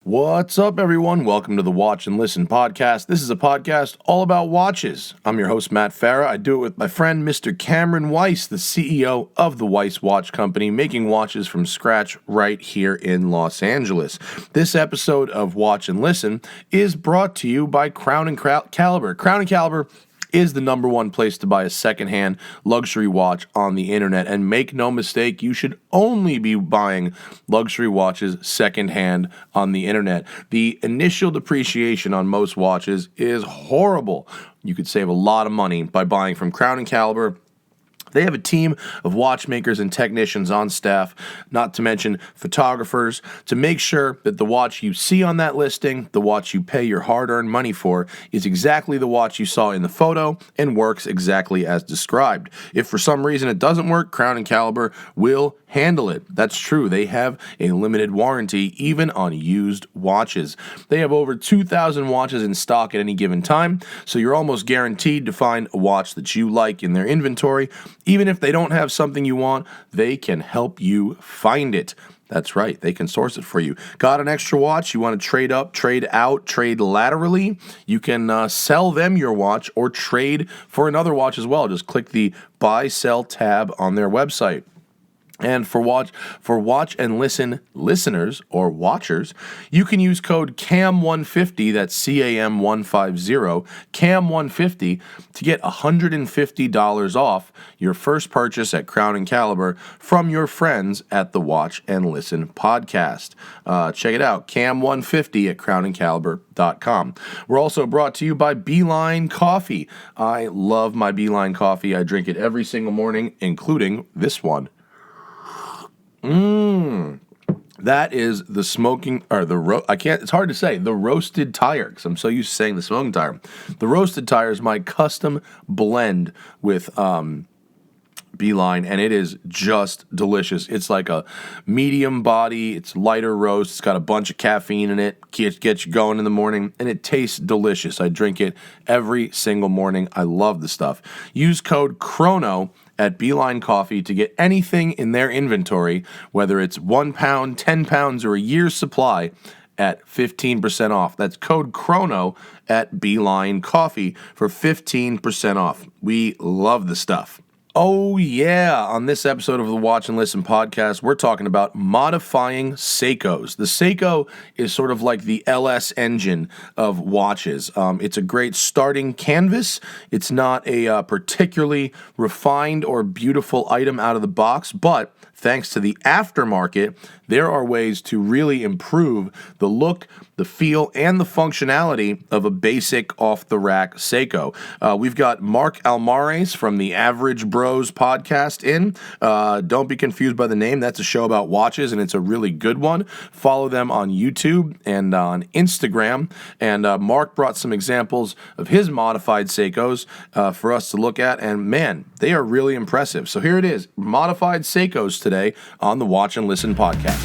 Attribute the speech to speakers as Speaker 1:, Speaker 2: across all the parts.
Speaker 1: What's up, everyone? Welcome to the Watch and Listen podcast. This is a podcast all about watches. I'm your host, Matt Farah. I do it with my friend, Mr. Cameron Weiss, the CEO of the Weiss Watch Company, making watches from scratch right here in Los Angeles. This episode of Watch and Listen is brought to you by Crown & Caliber. Crown & Caliber is the number one place to buy a secondhand luxury watch on the internet. And make no mistake, you should only be buying luxury watches secondhand on the internet. The initial depreciation on most watches is horrible. You could save a lot of money by buying from Crown & Caliber. They have a team of watchmakers and technicians on staff, not to mention photographers, to make sure that the watch you see on that listing, the watch you pay your hard-earned money for, is exactly the watch you saw in the photo and works exactly as described. If for some reason it doesn't work, Crown & Caliber will handle it. That's true. They have a limited warranty even on used watches. They have over 2,000 watches in stock at any given time, so you're almost guaranteed to find a watch that you like in their inventory. Even if they don't have something you want, they can help you find it. That's right, they can source it for you. Got an extra watch, you want to trade up, trade out, trade laterally? You can sell them your watch or trade for another watch as well. Just click the Buy, Sell tab on their website. And for watch and listen listeners or watchers, you can use code CAM150, that's CAM150, CAM150, to get $150 off your first purchase at Crown & Caliber from your friends at the Watch and Listen podcast. Check it out, CAM150 at crownandcaliber.com. We're also brought to you by Beeline Coffee. I love my Beeline Coffee. I drink it every single morning, including this one. That is the smoking, or it's hard to say, the roasted tire, because I'm so used to saying the smoking tire. The roasted tire is my custom blend with Beeline, and it is just delicious. It's like a medium body, it's lighter roast, it's got a bunch of caffeine in it, gets you going in the morning, and it tastes delicious. I drink it every single morning. I love the stuff. Use code CHRONO at Beeline Coffee to get anything in their inventory, whether it's 1 pound, 10 pounds, or a year's supply, at 15% off. That's code CHRONO at Beeline Coffee for 15% off. We love the stuff. Oh yeah, on this episode of the Watch and Listen podcast, we're talking about modifying Seikos. The Seiko is sort of like the LS engine of watches. It's a great starting canvas. It's not a particularly refined or beautiful item out of the box, but thanks to the aftermarket, there are ways to really improve the look, the feel, and the functionality of a basic off-the-rack Seiko. We've got Mark Almeras from the AverageBros podcast in. Don't be confused by the name. That's a show about watches, and it's a really good one. Follow them on YouTube and on Instagram. And Mark brought some examples of his modified Seikos for us to look at, and man, they are really impressive. So here it is, modified Seikos today on the Watch and Listen podcast.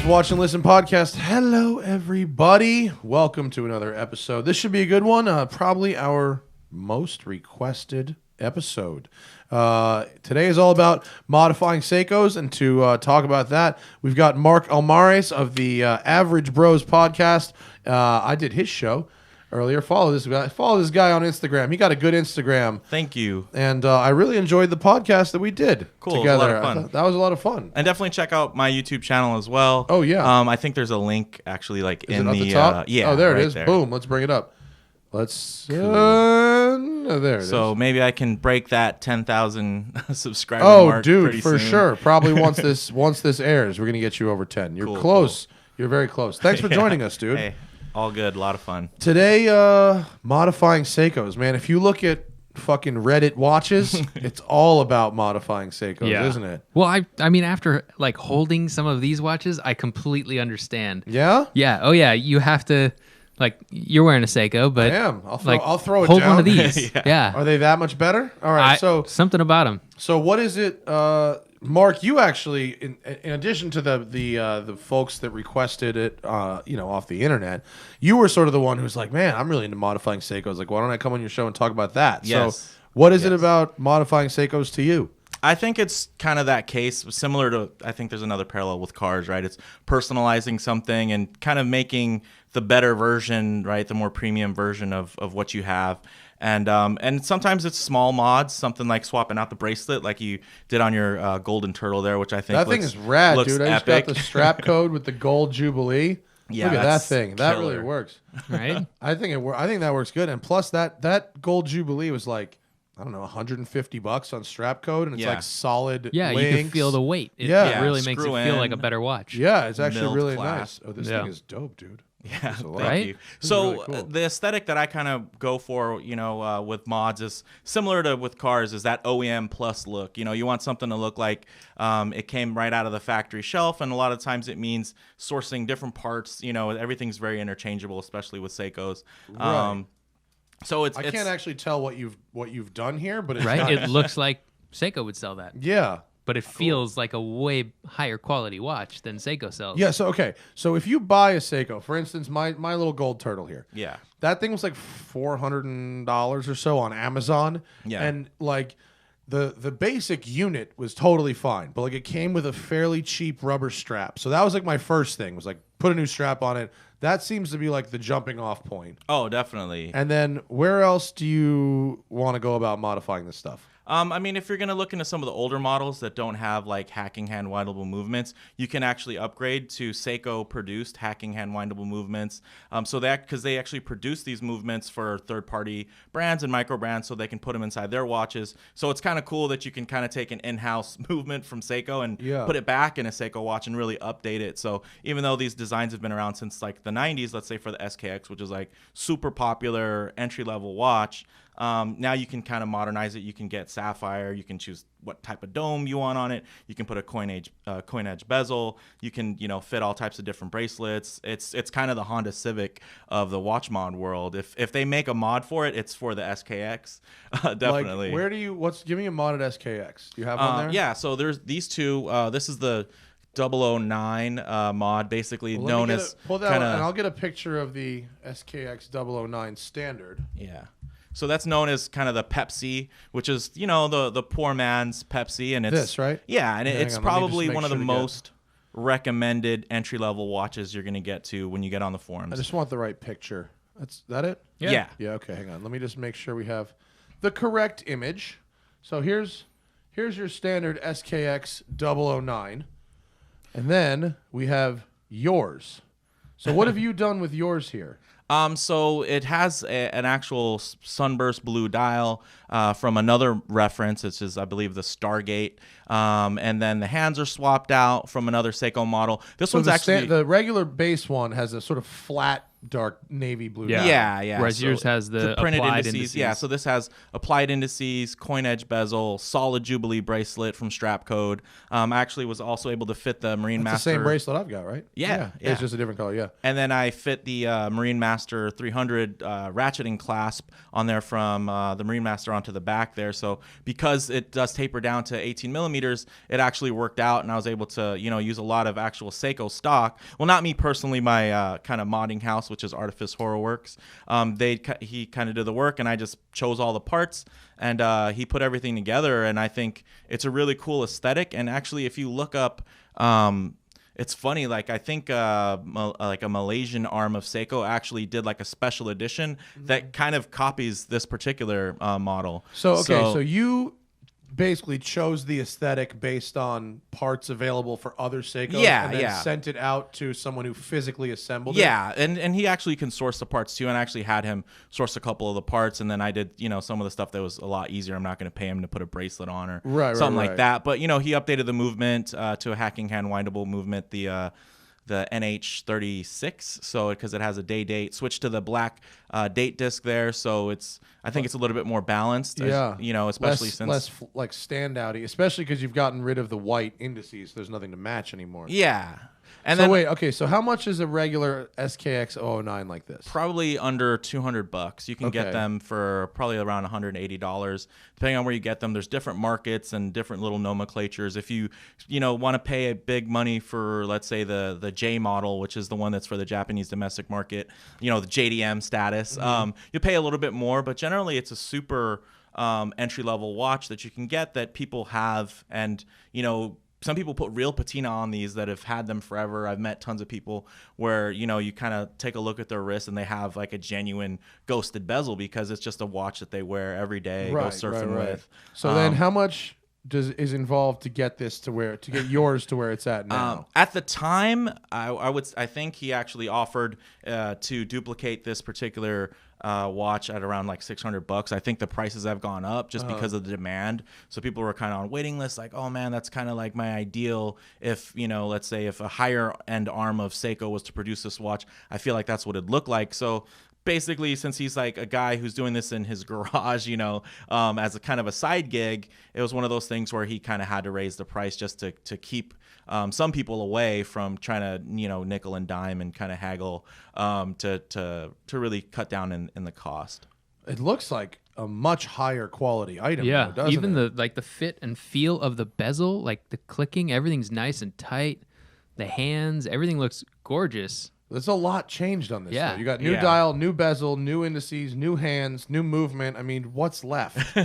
Speaker 1: Watch and Listen podcast. Hello, everybody. Welcome to another episode. This should be a good one. Probably our most requested episode. Today is all about modifying Seikos, and to talk about that, we've got Mark Almeras of the AverageBros podcast. I did his show earlier. Follow this guy on Instagram. He got a good Instagram.
Speaker 2: Thank you.
Speaker 1: And I really enjoyed the podcast that we did
Speaker 2: together.
Speaker 1: It was a
Speaker 2: lot of fun.
Speaker 1: That was a lot of fun.
Speaker 2: And definitely check out my YouTube channel as well.
Speaker 1: Oh yeah.
Speaker 2: I think there's a link actually, like
Speaker 1: is
Speaker 2: in
Speaker 1: it
Speaker 2: the
Speaker 1: top.
Speaker 2: Yeah.
Speaker 1: Oh, there
Speaker 2: right
Speaker 1: it is.
Speaker 2: there.
Speaker 1: Boom. Let's bring it up. Let's.
Speaker 2: Cool.
Speaker 1: There it is.
Speaker 2: So maybe I can break that 10,000 subscriber mark.
Speaker 1: Oh, dude,
Speaker 2: pretty
Speaker 1: for
Speaker 2: soon.
Speaker 1: sure. Probably once this airs, we're gonna get you over 10. You're close. Cool. You're very close. Thanks for joining us, dude.
Speaker 2: Hey, all good. A lot of fun.
Speaker 1: Today, modifying Seikos, man. If you look at fucking Reddit watches, it's all about modifying Seikos, isn't it?
Speaker 3: Well, I mean, after like holding some of these watches, I completely understand.
Speaker 1: Yeah?
Speaker 3: Yeah. Oh, yeah. You have to, like, you're wearing a Seiko, but
Speaker 1: I am. I'll throw it
Speaker 3: hold
Speaker 1: down.
Speaker 3: one of these. Yeah.
Speaker 1: Are they that much better? All right. So
Speaker 3: something about them.
Speaker 1: So what is it? Mark, you actually, in addition to the folks that requested it, off the internet, you were sort of the one who's like, man, I'm really into modifying Seikos. Like, why don't I come on your show and talk about that?
Speaker 2: Yes.
Speaker 1: So, what is it about modifying Seikos to you?
Speaker 2: I think it's kind of that case, similar to, I think there's another parallel with cars, right? It's personalizing something and kind of making the better version, right? The more premium version of what you have. And sometimes it's small mods, something like swapping out the bracelet like you did on your Golden Turtle there, which I think
Speaker 1: that thing is rad,
Speaker 2: looks
Speaker 1: dude. I just
Speaker 2: epic.
Speaker 1: got the strap code with the gold Jubilee.
Speaker 2: Yeah,
Speaker 1: look at that thing. That
Speaker 2: killer.
Speaker 1: really works.
Speaker 3: Right?
Speaker 1: I think that works good. And plus that gold Jubilee was like, I don't know, $150 on strap code, and it's like solid.
Speaker 3: Yeah,
Speaker 1: links.
Speaker 3: you can feel the weight. It really makes it feel like a better watch.
Speaker 1: Yeah, it's actually really
Speaker 2: class.
Speaker 1: nice. Oh, this thing is dope, dude.
Speaker 2: Yeah,
Speaker 3: Right?
Speaker 2: you. So
Speaker 1: really cool.
Speaker 2: the aesthetic that I kind of go for, with mods is similar to with cars, is that OEM plus look. You want something to look like it came right out of the factory shelf, and a lot of times it means sourcing different parts. Everything's very interchangeable, especially with Seikos.
Speaker 1: Right.
Speaker 2: So
Speaker 1: I can't actually tell what you've done here, but it's
Speaker 3: Right?
Speaker 1: nice.
Speaker 3: It looks like Seiko would sell that.
Speaker 1: Yeah.
Speaker 3: But it feels like a way higher quality watch than Seiko sells.
Speaker 1: Yeah, so if you buy a Seiko, for instance, my little gold turtle here.
Speaker 2: Yeah.
Speaker 1: That thing was like $400 or so on Amazon.
Speaker 2: Yeah.
Speaker 1: And like the basic unit was totally fine, but like it came with a fairly cheap rubber strap. So that was like my first thing, was like put a new strap on it. That seems to be like the jumping off point.
Speaker 2: Oh, definitely.
Speaker 1: And then where else do you want to go about modifying this stuff?
Speaker 2: If you're going to look into some of the older models that don't have like hacking hand windable movements, you can actually upgrade to Seiko produced hacking hand windable movements. Because they actually produce these movements for third-party brands and micro brands, so they can put them inside their watches. So it's kind of cool that you can kind of take an in-house movement from Seiko and put it back in a Seiko watch and really update it. So even though these designs have been around since like the 90s, let's say for the SKX, which is like super popular entry-level watch, now you can kind of modernize it. You can get sapphire. You can choose what type of dome you want on it. You can put a coin edge bezel. You can fit all types of different bracelets. It's kind of the Honda Civic of the watch mod world. If they make a mod for it, it's for the SKX. Definitely.
Speaker 1: Like, give me a modded SKX. Do you have one there?
Speaker 2: Yeah. So there's these two. This is the 009 mod, basically known as
Speaker 1: pull that and I'll get a picture of the SKX 009 standard.
Speaker 2: Yeah. So that's known as kind of the Pepsi, which is, the poor man's Pepsi. And it's
Speaker 1: this, right?
Speaker 2: Yeah, and it's probably one of the
Speaker 1: to
Speaker 2: most recommended entry-level watches you're going to get to when you get on the forums.
Speaker 1: I just want the right picture. That's that it?
Speaker 2: Yeah.
Speaker 1: Yeah, okay, hang on. Let me just make sure we have the correct image. So here's your standard SKX 009. And then we have yours. So what have you done with yours here?
Speaker 2: So it has an actual sunburst blue dial from another reference. It's just, I believe, the Stargate. And then the hands are swapped out from another Seiko model. This one's actually
Speaker 1: the regular base one has a sort of flat dark navy blue dial.
Speaker 2: Yeah.
Speaker 3: Whereas yours has the
Speaker 2: printed
Speaker 3: applied
Speaker 2: indices. Yeah, so this has applied indices, coin edge bezel, solid Jubilee bracelet from strap code. I actually was also able to fit the Marine
Speaker 1: That's
Speaker 2: Master.
Speaker 1: the same bracelet I've got, right?
Speaker 2: Yeah.
Speaker 1: It's just a different color, yeah.
Speaker 2: And then I fit the Marine Master 300 ratcheting clasp on there from the Marine Master onto the back there. So because it does taper down to 18 millimeters, it actually worked out, and I was able to use a lot of actual Seiko stock. Well, not me personally, my kind of modding house, which is Artifice Horrorworks. He kind of did the work, and I just chose all the parts, and he put everything together. And I think it's a really cool aesthetic. And actually, if you look up, it's funny. Like I think like a Malaysian arm of Seiko actually did like a special edition that kind of copies this particular model.
Speaker 1: So you basically chose the aesthetic based on parts available for other Seikos, and then sent it out to someone who physically assembled it.
Speaker 2: Yeah, and he actually can source the parts too, and I actually had him source a couple of the parts, and then I did some of the stuff that was a lot easier. I'm not going to pay him to put a bracelet on or something like that, but he updated the movement to a hacking hand windable movement, the NH36, so because it has a date, switch to the black date disc there, so I think it's a little bit more balanced.
Speaker 1: Yeah,
Speaker 2: especially since
Speaker 1: less like standouty, especially because you've gotten rid of the white indices. There's nothing to match anymore.
Speaker 2: Yeah. And
Speaker 1: so
Speaker 2: then
Speaker 1: wait, okay, so how much is a regular SKX 009 like this?
Speaker 2: probably under $200. You can
Speaker 1: Okay.
Speaker 2: get them for probably around $180, depending on where you get them. There's different markets and different little nomenclatures. If you want to pay a big money for, let's say, the J model, which is the one that's for the Japanese domestic market, the JDM status, you pay a little bit more, but generally it's a super entry-level watch that you can get that people have. And some people put real patina on these that have had them forever. I've met tons of people where you kind of take a look at their wrist and they have like a genuine ghosted bezel because it's just a watch that they wear every day, go surfing with.
Speaker 1: So then how much is involved to get this to get yours to where it's at now?
Speaker 2: At the time, I think he actually offered to duplicate this particular watch at around like $600. I think the prices have gone up just because of the demand. So people were kind of on waiting lists, like, oh man, that's kind of like my ideal. If let's say if a higher end arm of Seiko was to produce this watch, I feel like that's what it'd look like. So basically, since he's like a guy who's doing this in his garage, as a kind of a side gig, it was one of those things where he kind of had to raise the price just to keep some people away from trying to nickel and dime and kind of haggle to really cut down in the cost.
Speaker 1: It looks like a much higher quality item.
Speaker 3: Yeah,
Speaker 1: though, doesn't
Speaker 3: even
Speaker 1: it?
Speaker 3: the fit and feel of the bezel, like the clicking, everything's nice and tight. The hands, everything looks gorgeous.
Speaker 1: There's a lot changed on this.
Speaker 3: Yeah.
Speaker 1: Though. You got new dial, new bezel, new indices, new hands, new movement. I mean, what's left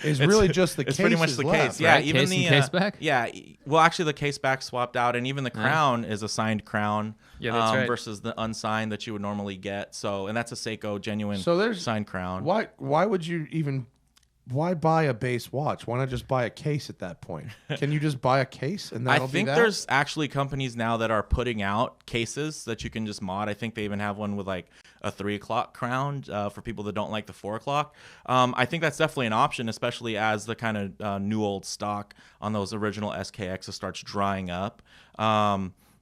Speaker 1: is really just the case.
Speaker 2: It's pretty much the case. Yeah,
Speaker 3: right?
Speaker 2: even
Speaker 3: Case
Speaker 2: the
Speaker 3: and case back?
Speaker 2: Yeah, well, actually, the case back swapped out, and even the crown is a signed crown.
Speaker 3: Yeah, that's right.
Speaker 2: Versus the unsigned that you would normally get. So, and that's a Seiko genuine signed crown.
Speaker 1: Why would you even? Why buy a base watch? Why not just buy a case at that point? Can you just buy a case and that'll
Speaker 2: I think
Speaker 1: be that?
Speaker 2: there's actually companies now that are putting out cases that you can just mod. I think they even have one with like a 3 o'clock crown for people that don't like the 4 o'clock. I think that's definitely an option, especially as the kind of new old stock on those original SKXs starts drying up.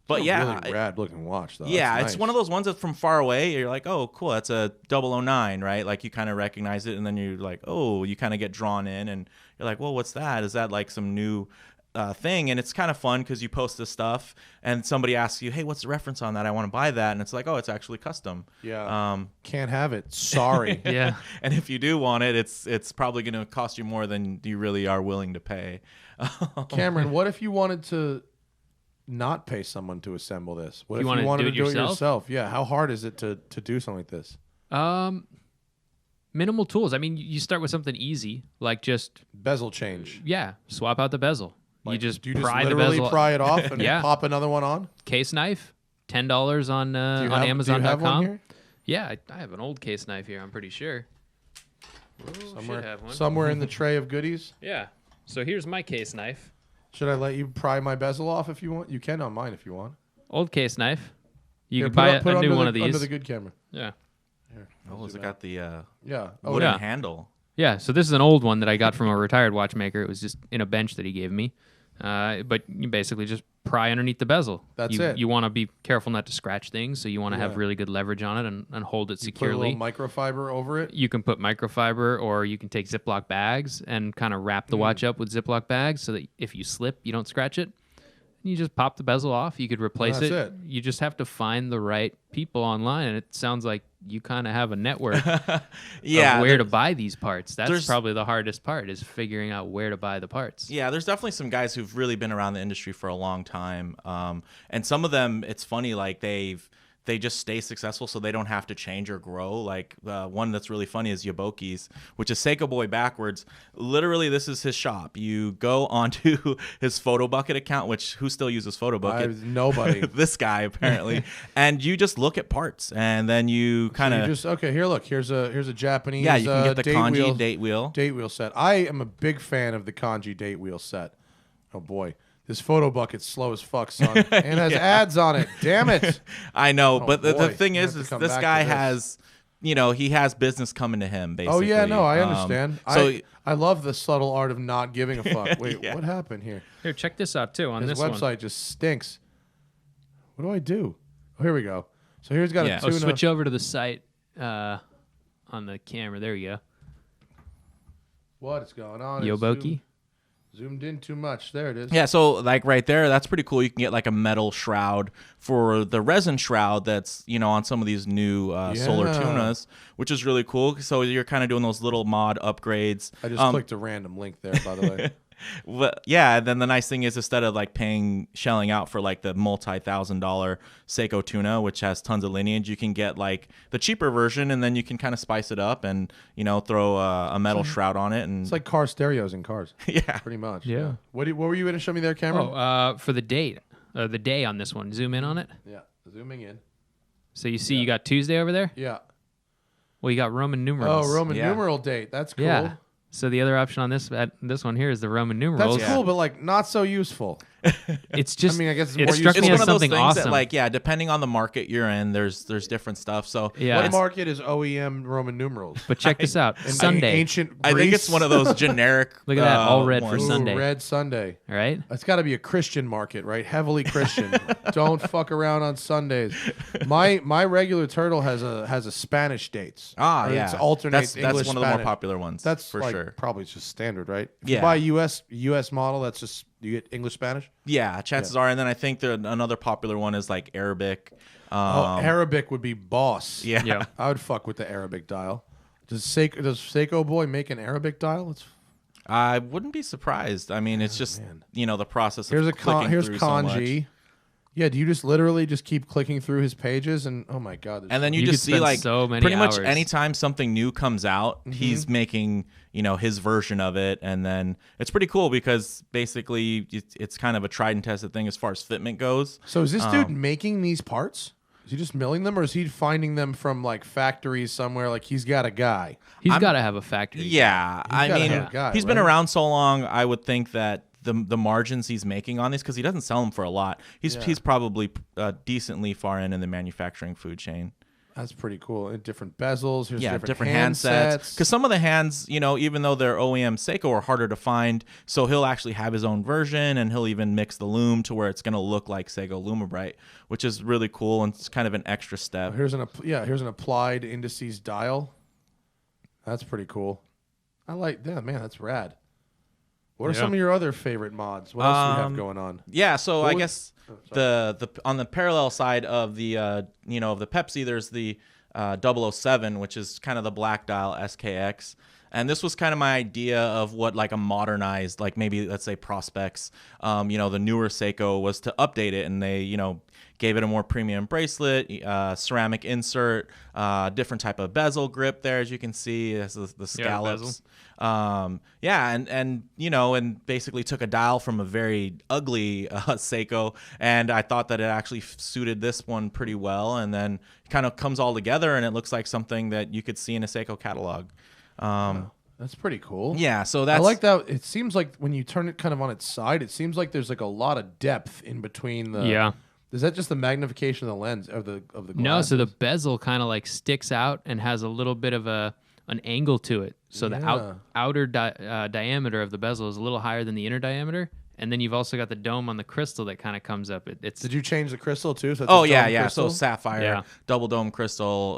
Speaker 2: But yeah,
Speaker 1: really rad looking watch though.
Speaker 2: Yeah,
Speaker 1: That's
Speaker 2: it's
Speaker 1: nice.
Speaker 2: one of those ones that from far away you're like, oh, cool, that's a 009, right? Like you kind of recognize it, and then you're like, oh, you kind of get drawn in, and you're like, well, what's that? Is that like some new thing? And it's kind of fun because you post this stuff, and somebody asks you, hey, what's the reference on that? I want to buy that, and it's like, oh, it's actually custom.
Speaker 1: Yeah, can't have it. Sorry.
Speaker 3: Yeah.
Speaker 2: And if you do want it, it's probably going to cost you more than you really are willing to pay.
Speaker 1: Cameron, what if you wanted to not pay someone to assemble this? What if you
Speaker 3: wanted
Speaker 1: wanted to do it
Speaker 3: yourself?
Speaker 1: yourself? Yeah, how hard is it to do something like this?
Speaker 3: Minimal tools. I mean, you start with something easy, like just
Speaker 1: Bezel change.
Speaker 3: swap out the bezel.
Speaker 1: Like,
Speaker 3: you just
Speaker 1: do you just
Speaker 3: pry the
Speaker 1: literally
Speaker 3: bezel.
Speaker 1: pry it off and
Speaker 3: Yeah.
Speaker 1: pop another one on?
Speaker 3: Case knife, $10 on
Speaker 1: Do you have-
Speaker 3: Amazon.com.
Speaker 1: Do you have one here?
Speaker 3: Yeah, I have an old case knife here. I'm pretty sure.
Speaker 1: Somewhere,
Speaker 3: have one.
Speaker 1: somewhere in the tray of goodies.
Speaker 3: Yeah. So here's my case knife.
Speaker 1: Should I let you pry my bezel off if you want? You can on mine if you want.
Speaker 3: Old case knife. You
Speaker 1: Here,
Speaker 3: can buy
Speaker 1: it
Speaker 3: a new
Speaker 1: under
Speaker 3: one
Speaker 1: the,
Speaker 3: of these.
Speaker 1: under the good camera.
Speaker 3: Yeah.
Speaker 1: Here,
Speaker 2: Oh, has it got the
Speaker 1: yeah. Oh,
Speaker 2: wooden
Speaker 3: yeah.
Speaker 2: handle?
Speaker 3: Yeah, so this is an old one that I got from a retired watchmaker. It was just in a bench that he gave me. But you basically just pry underneath the bezel.
Speaker 1: That's it.
Speaker 3: You want to be careful not to scratch things, so you want to
Speaker 1: Yeah.
Speaker 3: have really good leverage on it and hold it
Speaker 1: Put a
Speaker 3: securely.
Speaker 1: little microfiber over it.
Speaker 3: You can put microfiber, or you can take Ziploc bags and kind of wrap the watch up with Ziploc bags so that if you slip, you don't scratch it. You just pop the bezel off. You could replace
Speaker 1: That's
Speaker 3: it.
Speaker 1: it.
Speaker 3: You just have to find the right people online, and it sounds like you kind of have a network
Speaker 2: Yeah,
Speaker 3: of where to buy these parts. That's
Speaker 2: there's-
Speaker 3: probably the hardest part, is figuring out where to buy the parts.
Speaker 2: Yeah, there's definitely some guys who've really been around the industry for a long time, and some of them, it's funny, like they just stay successful, so they don't have to change or grow. Like one that's really funny is Yaboki's, which is Seiko Boy backwards. Literally, this is his shop. You go onto his Photobucket account, which who still uses Photobucket?
Speaker 1: Nobody.
Speaker 2: This guy apparently, and you just look at parts, and then you kind
Speaker 1: You
Speaker 2: of
Speaker 1: just okay. Here, look. Here's a Japanese.
Speaker 2: you can get the
Speaker 1: date
Speaker 2: kanji
Speaker 1: wheel,
Speaker 2: date wheel.
Speaker 1: date wheel set. I am a big fan of the kanji date wheel set. Oh boy, this Photobucket's slow as fuck, son, and has ads on it. Damn it.
Speaker 2: I know,
Speaker 1: Oh,
Speaker 2: but the
Speaker 1: boy.
Speaker 2: thing
Speaker 1: I
Speaker 2: is
Speaker 1: have to come
Speaker 2: this
Speaker 1: back
Speaker 2: guy
Speaker 1: to this.
Speaker 2: has, he has business coming to him, basically.
Speaker 1: Oh yeah, no, I understand.
Speaker 2: So
Speaker 1: I love the subtle art of not giving a fuck. Wait,
Speaker 2: Yeah.
Speaker 1: what happened here?
Speaker 3: Here, check this out too on
Speaker 1: His
Speaker 3: this
Speaker 1: website
Speaker 3: one.
Speaker 1: just stinks. What do I do? Oh, here we go. So here's got
Speaker 2: Yeah.
Speaker 1: a
Speaker 3: Oh,
Speaker 1: tuna.
Speaker 3: switch over to the site on the camera. There you go.
Speaker 1: What is going on?
Speaker 3: Yoboki.
Speaker 1: Zoomed in too much. There it is.
Speaker 2: Yeah, so like right there, that's pretty cool. You can get like a metal shroud for the resin shroud that's, on some of these new solar tunas, which is really cool. So you're kind of doing those little mod upgrades.
Speaker 1: I just clicked a random link there, by the way.
Speaker 2: Well, yeah, then the nice thing is instead of like shelling out for like the multi-$1,000 Seiko tuna, which has tons of lineage, you can get like the cheaper version, and then you can kind of spice it up and throw a metal shroud on it. And
Speaker 1: it's like car stereos in cars.
Speaker 2: Yeah,
Speaker 1: pretty much.
Speaker 3: Yeah.
Speaker 1: What were you going to show me there, Cameron?
Speaker 3: For the day on this one, zoom in on it.
Speaker 1: Yeah, zooming in.
Speaker 3: So you see, you got Tuesday over there.
Speaker 1: Yeah.
Speaker 3: Well, you got Roman numerals.
Speaker 1: Oh, Roman numeral date. That's cool.
Speaker 3: Yeah. So the other option on this one here is the Roman numerals.
Speaker 1: That's cool, but like not so useful.
Speaker 3: It's just.
Speaker 1: I mean, I guess it's
Speaker 3: it
Speaker 1: more
Speaker 3: struck
Speaker 1: useful.
Speaker 3: me
Speaker 2: it's
Speaker 3: as
Speaker 2: one of those
Speaker 3: something
Speaker 2: things
Speaker 3: awesome.
Speaker 2: that, like, depending on the market you're in, there's different stuff. So
Speaker 3: Yeah.
Speaker 1: What market is OEM Roman numerals?
Speaker 3: But check this out.
Speaker 1: In
Speaker 3: Sunday.
Speaker 1: Ancient Greece?
Speaker 2: I think it's one of those generic.
Speaker 3: Look at that, all red for
Speaker 2: ones.
Speaker 3: Sunday.
Speaker 1: Red Sunday.
Speaker 3: All right.
Speaker 1: It's got to be a Christian market, right? Heavily Christian. Don't fuck around on Sundays. My regular turtle has a Spanish dates.
Speaker 2: Ah,
Speaker 1: Or
Speaker 2: yeah.
Speaker 1: It alternates
Speaker 2: That's
Speaker 1: English
Speaker 2: one of the more
Speaker 1: Spanish.
Speaker 2: popular ones.
Speaker 1: That's
Speaker 2: for
Speaker 1: like,
Speaker 2: sure.
Speaker 1: probably just standard, right? If
Speaker 2: Yeah.
Speaker 1: you buy US model, that's just you get English Spanish.
Speaker 2: Yeah, chances are. And then I think another popular one is like Arabic.
Speaker 1: Arabic would be boss.
Speaker 2: Yeah.
Speaker 3: Yeah.
Speaker 1: I would fuck with the Arabic dial. Does Seiko boy make an Arabic dial?
Speaker 2: I wouldn't be surprised. I mean, it's just the process.
Speaker 1: Here's
Speaker 2: of clicking
Speaker 1: here's
Speaker 2: through so much.
Speaker 1: kanji. Yeah, do you just literally just keep clicking through his pages and oh my god?
Speaker 2: And then you
Speaker 3: You
Speaker 2: just
Speaker 3: could
Speaker 2: see
Speaker 3: spend
Speaker 2: like
Speaker 3: so many
Speaker 2: pretty much
Speaker 3: hours.
Speaker 2: anytime something new comes out, he's making his version of it, and then it's pretty cool because basically it's kind of a tried and tested thing as far as fitment goes.
Speaker 1: So is this dude making these parts? Is he just milling them, or is he finding them from like factories somewhere? Like he's got a guy.
Speaker 3: He's got to have a factory.
Speaker 2: Yeah, I
Speaker 1: gotta
Speaker 2: mean,
Speaker 1: have a guy,
Speaker 2: he's been
Speaker 1: right?
Speaker 2: around so long. I would think that the margins he's making on these, because he doesn't sell them for a lot. He's probably decently far in the manufacturing food chain.
Speaker 1: That's pretty cool. And different bezels. Here's
Speaker 2: different handsets. Because some of the hands, even though they're OEM Seiko, are harder to find. So he'll actually have his own version, and he'll even mix the loom to where it's going to look like Seiko Lumibrite, which is really cool, and it's kind of an extra step.
Speaker 1: Here's an applied indices dial. That's pretty cool. I like that, man. That's rad. What are some of your other favorite mods? What else do we have going on?
Speaker 2: Yeah, so I guess the on the parallel side of the of the Pepsi, there's the 007, which is kind of the black dial SKX. And this was kind of my idea of what like a modernized, like maybe let's say Prospex, the newer Seiko was to update it, and they gave it a more premium bracelet, ceramic insert, different type of bezel grip there, as you can see. This is the scallops. And basically took a dial from a very ugly Seiko, and I thought that it actually suited this one pretty well, and then kind of comes all together, and it looks like something that you could see in a Seiko catalog.
Speaker 1: That's pretty cool.
Speaker 2: Yeah, so that's
Speaker 1: I like that. It seems like when you turn it kind of on its side, it seems like there's like a lot of depth in between the.
Speaker 3: Yeah.
Speaker 1: Is that just the magnification of the lens of the glasses?
Speaker 3: No, so the bezel kind of like sticks out and has a little bit of an angle to it. So the outer diameter of the bezel is a little higher than the inner diameter. And then you've also got the dome on the crystal that kind of comes up. Did
Speaker 1: you change the crystal too? So
Speaker 2: So sapphire, double dome crystal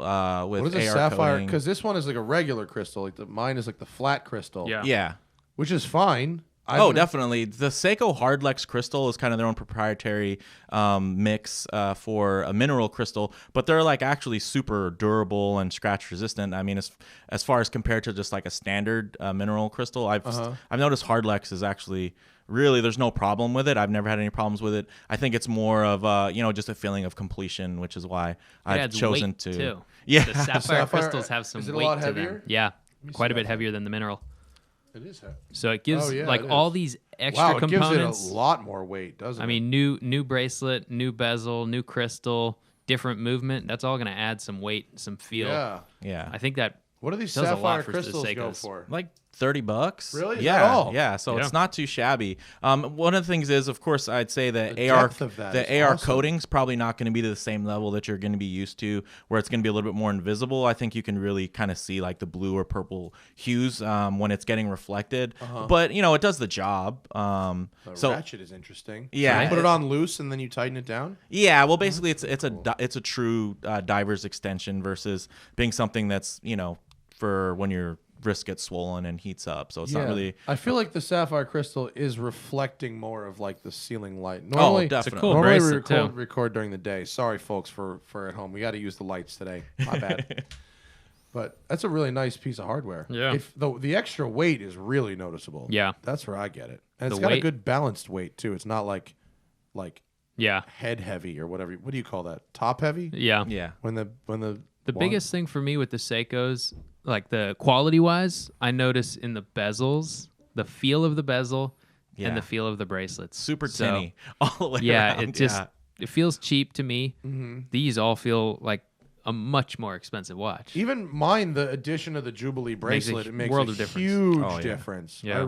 Speaker 2: with
Speaker 1: what is a
Speaker 2: AR
Speaker 1: sapphire?
Speaker 2: coating.
Speaker 1: Because this one is like a regular crystal. Like mine is like the flat crystal.
Speaker 2: Yeah.
Speaker 1: Which is fine.
Speaker 2: Definitely. The Seiko Hardlex crystal is kind of their own proprietary mix for a mineral crystal, but they're like actually super durable and scratch resistant. I mean, as far as compared to just like a standard mineral crystal, I've noticed Hardlex is actually really, there's no problem with it. I've never had any problems with it. I think it's more of just a feeling of completion, which is why I've chosen
Speaker 3: weight
Speaker 2: to.
Speaker 3: Too.
Speaker 2: Yeah,
Speaker 3: the sapphire crystals have some
Speaker 1: is it
Speaker 3: weight
Speaker 1: a lot
Speaker 3: to
Speaker 1: heavier?
Speaker 3: them. Yeah, quite a bit heavier than the mineral.
Speaker 1: It is heavy.
Speaker 3: So it gives
Speaker 1: it
Speaker 3: all
Speaker 1: is.
Speaker 3: these extra
Speaker 1: It
Speaker 3: components.
Speaker 1: gives it a lot more weight, doesn't it?
Speaker 3: I mean, new bracelet, new bezel, new crystal, different movement. That's all going to add some weight, some feel.
Speaker 2: yeah.
Speaker 3: I think that
Speaker 1: what do these
Speaker 3: does a lot
Speaker 1: sapphire
Speaker 3: for the
Speaker 1: crystals go
Speaker 3: Seikos.
Speaker 1: for?
Speaker 2: Like $30.
Speaker 1: Really? Is
Speaker 2: Yeah.
Speaker 1: that all?
Speaker 2: Yeah. So
Speaker 3: Yeah.
Speaker 2: it's not too shabby. One of the things is, of course, I'd say the
Speaker 1: The
Speaker 2: AR
Speaker 1: depth of that
Speaker 2: the
Speaker 1: is
Speaker 2: AR
Speaker 1: awesome.
Speaker 2: coating's probably not going to be to the same level that you're going to be used to, where it's going to be a little bit more invisible. I think you can really kind of see like the blue or purple hues when it's getting reflected. But it does the job.
Speaker 1: The ratchet is interesting.
Speaker 2: Yeah.
Speaker 1: So you put it on loose and then you tighten it down.
Speaker 2: Yeah, well, basically, it's a true diver's extension versus being something that's for when you're wrist gets swollen and heats up. So it's not really.
Speaker 1: I feel like the sapphire crystal is reflecting more of like the ceiling light.
Speaker 2: Normally, definitely.
Speaker 3: It's a cool
Speaker 1: normally
Speaker 3: bracelet
Speaker 1: we record during the day. Sorry, folks, for at home. We got to use the lights today. My bad. But that's a really nice piece of hardware.
Speaker 3: Yeah.
Speaker 1: If the extra weight is really noticeable.
Speaker 3: Yeah.
Speaker 1: That's where I get it. And it's
Speaker 3: The
Speaker 1: got a
Speaker 3: weight-
Speaker 1: good balanced weight too. It's not like
Speaker 3: Yeah.
Speaker 1: head heavy or whatever. What do you call that? Top heavy?
Speaker 3: Yeah.
Speaker 2: Yeah.
Speaker 1: When the
Speaker 3: The biggest thing for me with the Seikos, like the quality wise, I notice in the bezels, the feel of the bezel
Speaker 2: Yeah.
Speaker 3: and the feel of the bracelets.
Speaker 2: Super
Speaker 3: So,
Speaker 2: tinny all the way
Speaker 3: Yeah,
Speaker 2: around.
Speaker 3: it just it feels cheap to me.
Speaker 1: Mm-hmm.
Speaker 3: These all feel like a much more expensive watch.
Speaker 1: Even mine, the addition of the Jubilee bracelet, it makes
Speaker 3: world
Speaker 1: a
Speaker 3: of difference.
Speaker 1: huge
Speaker 2: Oh, yeah.
Speaker 1: difference.
Speaker 3: Yeah.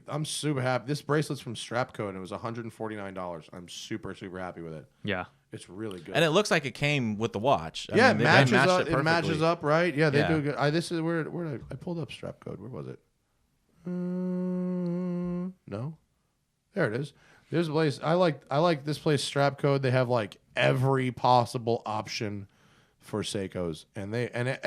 Speaker 1: I'm super happy. This bracelet's from Strapco and it was $149. I'm super happy with it.
Speaker 3: Yeah.
Speaker 1: It's really good.
Speaker 2: And it looks like it came with the watch. I
Speaker 1: yeah,
Speaker 2: mean,
Speaker 1: it
Speaker 2: they
Speaker 1: matches
Speaker 2: matched
Speaker 1: up. It matches
Speaker 2: perfectly.
Speaker 1: up, right? Yeah, they
Speaker 2: Yeah.
Speaker 1: do good. This is where I pulled up strap code. Where was it? No, there it is. There's a place I like this place strap code. They have like every possible option for Seikos and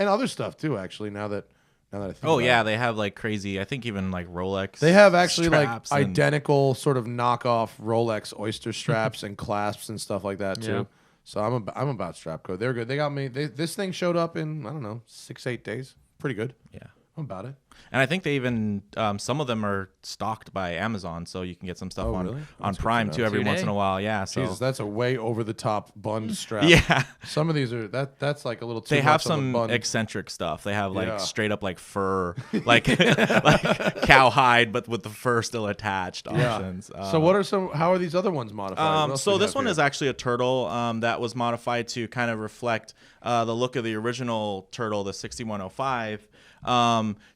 Speaker 1: other stuff too. Actually, now that I think.
Speaker 2: Oh
Speaker 1: about
Speaker 2: yeah,
Speaker 1: it.
Speaker 2: they have like crazy. I think even like Rolex.
Speaker 1: They have actually like
Speaker 2: straps and-
Speaker 1: identical sort of knockoff Rolex oyster straps and clasps and stuff like that too.
Speaker 3: Yeah.
Speaker 1: So I'm about Strapco. They're good. They got me. This thing showed up in I don't know 6-8 days. Pretty good.
Speaker 2: Yeah.
Speaker 1: I'm about it.
Speaker 2: And I think they even some of them are stocked by Amazon, so you can get some stuff
Speaker 1: Oh,
Speaker 2: on
Speaker 1: really?
Speaker 2: on
Speaker 1: That's good
Speaker 2: Prime
Speaker 1: to
Speaker 2: too
Speaker 1: know.
Speaker 2: every once
Speaker 3: Today.
Speaker 2: in a while. Yeah, so
Speaker 1: Jesus, that's a way over the top bund strap.
Speaker 2: yeah,
Speaker 1: Some of these are that's like a little too
Speaker 2: they
Speaker 1: much
Speaker 2: have
Speaker 1: on the
Speaker 2: some
Speaker 1: bund.
Speaker 2: eccentric stuff. They have like
Speaker 1: Yeah.
Speaker 2: straight up like fur, like like cowhide, but with the fur still attached options.
Speaker 1: So what are some? How are these other ones modified? What else
Speaker 2: So
Speaker 1: we
Speaker 2: this
Speaker 1: have
Speaker 2: one
Speaker 1: here?
Speaker 2: is actually a turtle that was modified to kind of reflect the look of the original turtle, the 6105.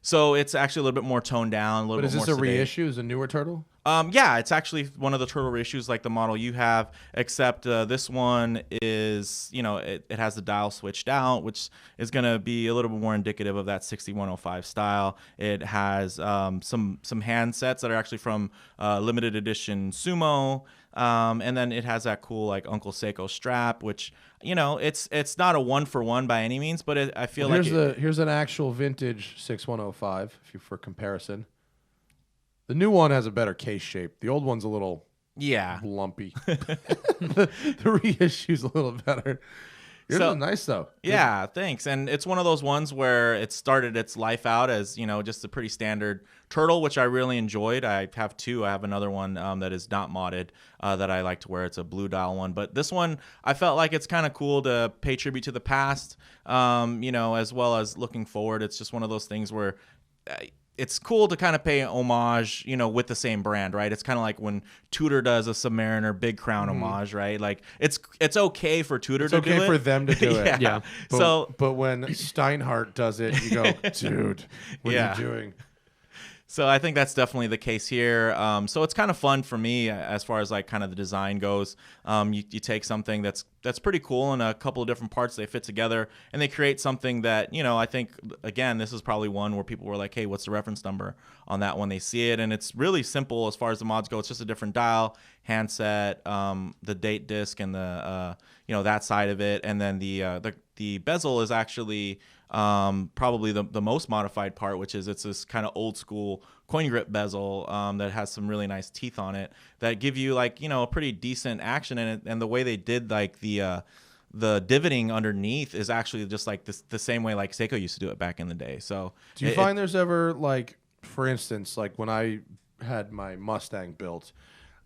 Speaker 2: So it's actually a little bit more toned down, a little
Speaker 1: But
Speaker 2: bit
Speaker 1: is this
Speaker 2: more
Speaker 1: a
Speaker 2: sedate.
Speaker 1: reissue? Is it a newer turtle?
Speaker 2: Yeah, it's actually one of the turtle reissues like the model you have, except this one is, it has the dial switched out, which is going to be a little bit more indicative of that 6105 style. It has some handsets that are actually from limited edition Sumo, and then it has that cool like Uncle Seiko strap, which it's not a 1-for-1 by any means, but I feel like
Speaker 1: here's an actual vintage 6105 for comparison. The new one has a better case shape. The old one's a little
Speaker 2: yeah.
Speaker 1: lumpy. the reissue's a little better. Yours
Speaker 2: So-
Speaker 1: is nice though.
Speaker 2: Yeah, thanks. And it's one of those ones where it started its life out as, just a pretty standard turtle, which I really enjoyed. I have two. I have another one that is not modded that I like to wear. It's a blue dial one. But this one, I felt like it's kind of cool to pay tribute to the past, as well as looking forward. It's just one of those things where it's cool to kind of pay homage, with the same brand, right? It's kind of like when Tudor does a Submariner Big Crown homage, right? Like it's okay for Tudor
Speaker 1: It's
Speaker 2: to do
Speaker 1: okay
Speaker 2: it.
Speaker 1: for them to do it.
Speaker 3: Yeah.
Speaker 1: But when Steinhardt does it, you go, dude, what
Speaker 2: Yeah.
Speaker 1: are you doing?
Speaker 2: So I think that's definitely the case here. So it's kind of fun for me as far as like kind of the design goes. You take something that's pretty cool and a couple of different parts, they fit together and they create something that, I think, again, this is probably one where people were like, hey, what's the reference number on that when they see it? And it's really simple as far as the mods go. It's just a different dial, handset, the date disc and the, that side of it. And then the bezel is actually probably the most modified part, which is it's this kind of old school coin grip bezel that has some really nice teeth on it that give you like a pretty decent action in it. And the way they did like the divoting underneath is actually just like the same way like Seiko used to do it back in the day. So
Speaker 1: Do you find there's ever like, for instance, like when I had my Mustang built,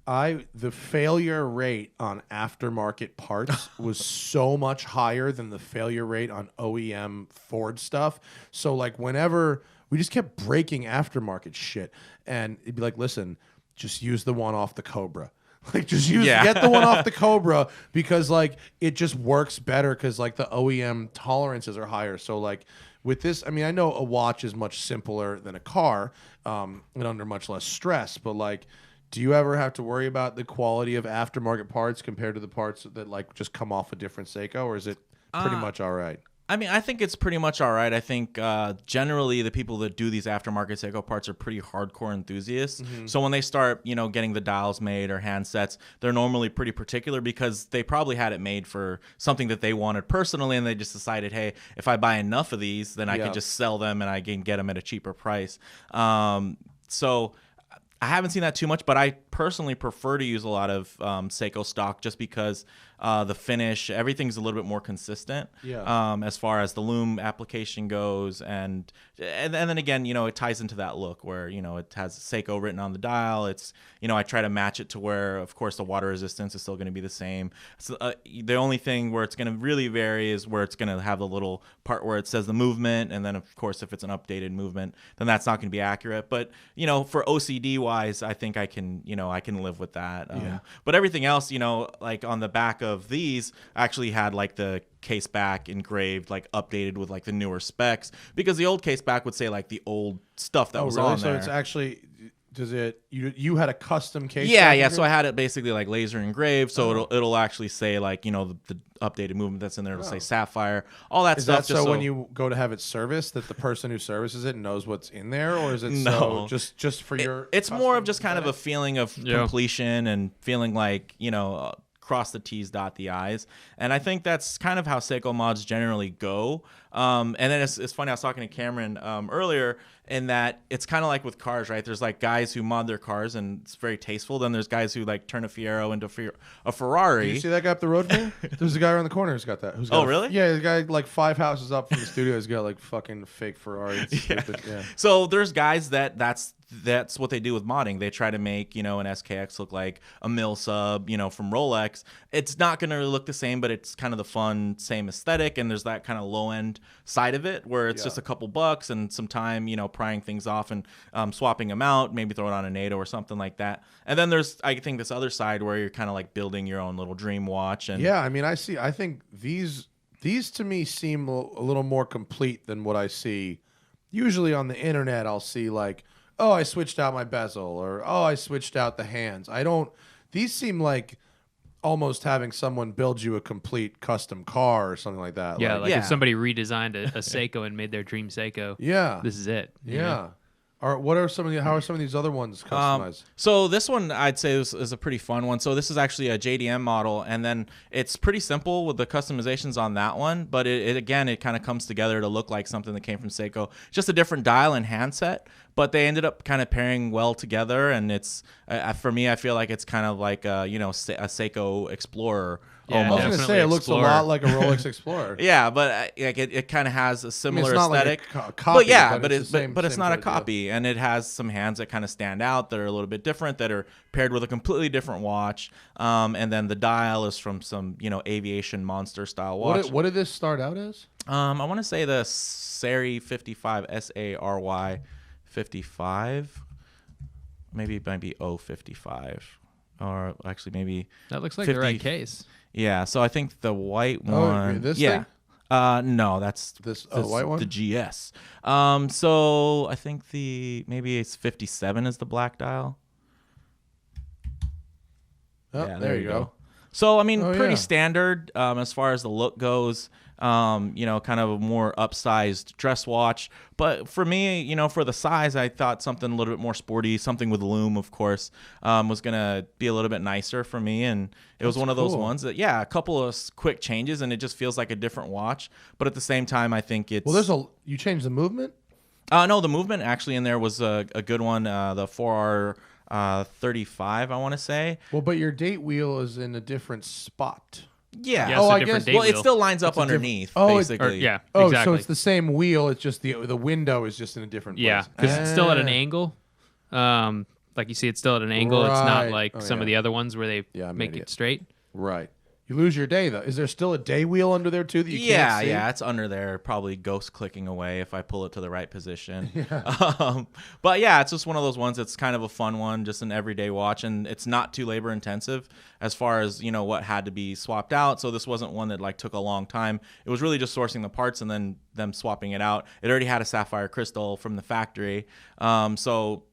Speaker 1: the failure rate on aftermarket parts was so much higher than the failure rate on OEM Ford stuff. So like whenever we just kept breaking aftermarket shit, and it'd be like, listen, just use the one off the Cobra. Like just get the one off the Cobra because like it just works better because like the OEM tolerances are higher. So like with this, I mean, I know a watch is much simpler than a car and under much less stress, but like, do you ever have to worry about the quality of aftermarket parts compared to the parts that like just come off a different Seiko, or is it pretty much all right?
Speaker 2: I mean, I think it's pretty much all right. I think generally the people that do these aftermarket Seiko parts are pretty hardcore enthusiasts. So when they start, getting the dials made or handsets, they're normally pretty particular because they probably had it made for something that they wanted personally, and they just decided, hey, if I buy enough of these, then I can just sell them and I can get them at a cheaper price. So I haven't seen that too much, but I personally prefer to use a lot of Seiko stock just because the finish, everything's a little bit more consistent as far as the loom application goes. And then again, it ties into that look where, it has Seiko written on the dial. It's, I try to match it to where, of course, the water resistance is still going to be the same. So, the only thing where it's going to really vary is where it's going to have the little part where it says the movement. And then, of course, if it's an updated movement, then that's not going to be accurate. But, for OCD wise, I think I can live with that. But everything else, like on the back of these actually had like the case back engraved, like updated with like the newer specs, because the old case back would say like the old stuff that was on there.
Speaker 1: So it's actually, does it, you had a custom case?
Speaker 2: Yeah. So I had it basically like laser engraved. So it'll actually say like, the updated movement that's in there. It'll say Sapphire, all that stuff.
Speaker 1: Is that so when you go to have it serviced that the person who services it knows what's in there, or is it so just for your?
Speaker 2: It's more of just kind of a feeling of completion and feeling like, cross the T's, dot the I's. And I think that's kind of how Seiko mods generally go. And then it's funny, I was talking to Cameron earlier, in that it's kind of like with cars, right? There's like guys who mod their cars and it's very tasteful. Then there's guys who like turn a Fiero into a Ferrari.
Speaker 1: Did you see that guy up the road from me? There's a guy around the corner who's got that.
Speaker 2: Really?
Speaker 1: Yeah, the guy like 5 houses up from the studio has got like fucking fake Ferrari. Yeah.
Speaker 2: So there's guys that's what they do with modding. They try to make, an SKX look like a mill sub, from Rolex. It's not going to look the same, but it's kind of the fun, same aesthetic. And there's that kind of low end side of it where it's just a couple bucks and some time, prying things off and swapping them out, maybe throw it on a NATO or something like that. And then there's, I think, this other side where you're kind of like building your own little dream watch. And
Speaker 1: yeah, I mean, I think these to me seem a little more complete than what I see. Usually on the internet, I'll see like, oh, I switched out my bezel, or oh, I switched out the hands. These seem like almost having someone build you a complete custom car or something like that.
Speaker 3: Yeah, if somebody redesigned a Seiko and made their dream Seiko.
Speaker 1: Yeah.
Speaker 3: This is it.
Speaker 1: Yeah. How are some of these other ones customized?
Speaker 2: So this one I'd say is a pretty fun one. So this is actually a JDM model, and then it's pretty simple with the customizations on that one. But it kind of comes together to look like something that came from Seiko. Just a different dial and handset, but they ended up kind of pairing well together. And it's for me, I feel like it's kind of like a Seiko Explorer.
Speaker 3: Yeah,
Speaker 1: I was going to say it looks a lot like a Rolex Explorer.
Speaker 2: Yeah, but it kind of has a similar aesthetic.
Speaker 1: Like a copy,
Speaker 2: but it's not a copy, and it has some hands that kind of stand out that are a little bit different, that are paired with a completely different watch. And then the dial is from some aviation monster style watch.
Speaker 1: What did this start out as?
Speaker 2: I want to say the Sary 55, SARY 55. Maybe it might be 055, or actually maybe
Speaker 3: that looks like
Speaker 2: 50.
Speaker 3: the right case.
Speaker 2: Yeah, so I think the white one.
Speaker 1: This thing?
Speaker 2: No, that's
Speaker 1: this white one.
Speaker 2: The GS. So I think maybe it's 57 is the black dial.
Speaker 1: Oh,
Speaker 2: yeah,
Speaker 1: there you go.
Speaker 2: So I mean, pretty standard as far as the look goes. Kind of a more upsized dress watch. But for me, for the size, I thought something a little bit more sporty, something with loom, of course, was going to be a little bit nicer for me. And it was one of those ones that, a couple of quick changes, and it just feels like a different watch. But at the same time, I think it's...
Speaker 1: Well, you changed the movement?
Speaker 2: No, the movement actually in there was a good one, the 4R 35, I want to say.
Speaker 1: Well, but your date wheel is in a different spot.
Speaker 2: Yeah.
Speaker 3: I guess.
Speaker 2: Well, it still lines up underneath, basically.
Speaker 3: Exactly.
Speaker 1: So it's the same wheel. It's just the window is just in a different place.
Speaker 3: Yeah, because it's still at an angle. Like you see, it's still at an angle. It's not like some of the other ones where they make it straight.
Speaker 1: Right. You lose your day, though. Is there still a day wheel under there, too, that you can't see?
Speaker 2: Yeah, it's under there, probably ghost clicking away if I pull it to the right position. Yeah. But yeah, it's just one of those ones that's kind of a fun one, just an everyday watch, and it's not too labor intensive as far as, what had to be swapped out. So this wasn't one that took a long time. It was really just sourcing the parts and then them swapping it out. It already had a sapphire crystal from the factory. So,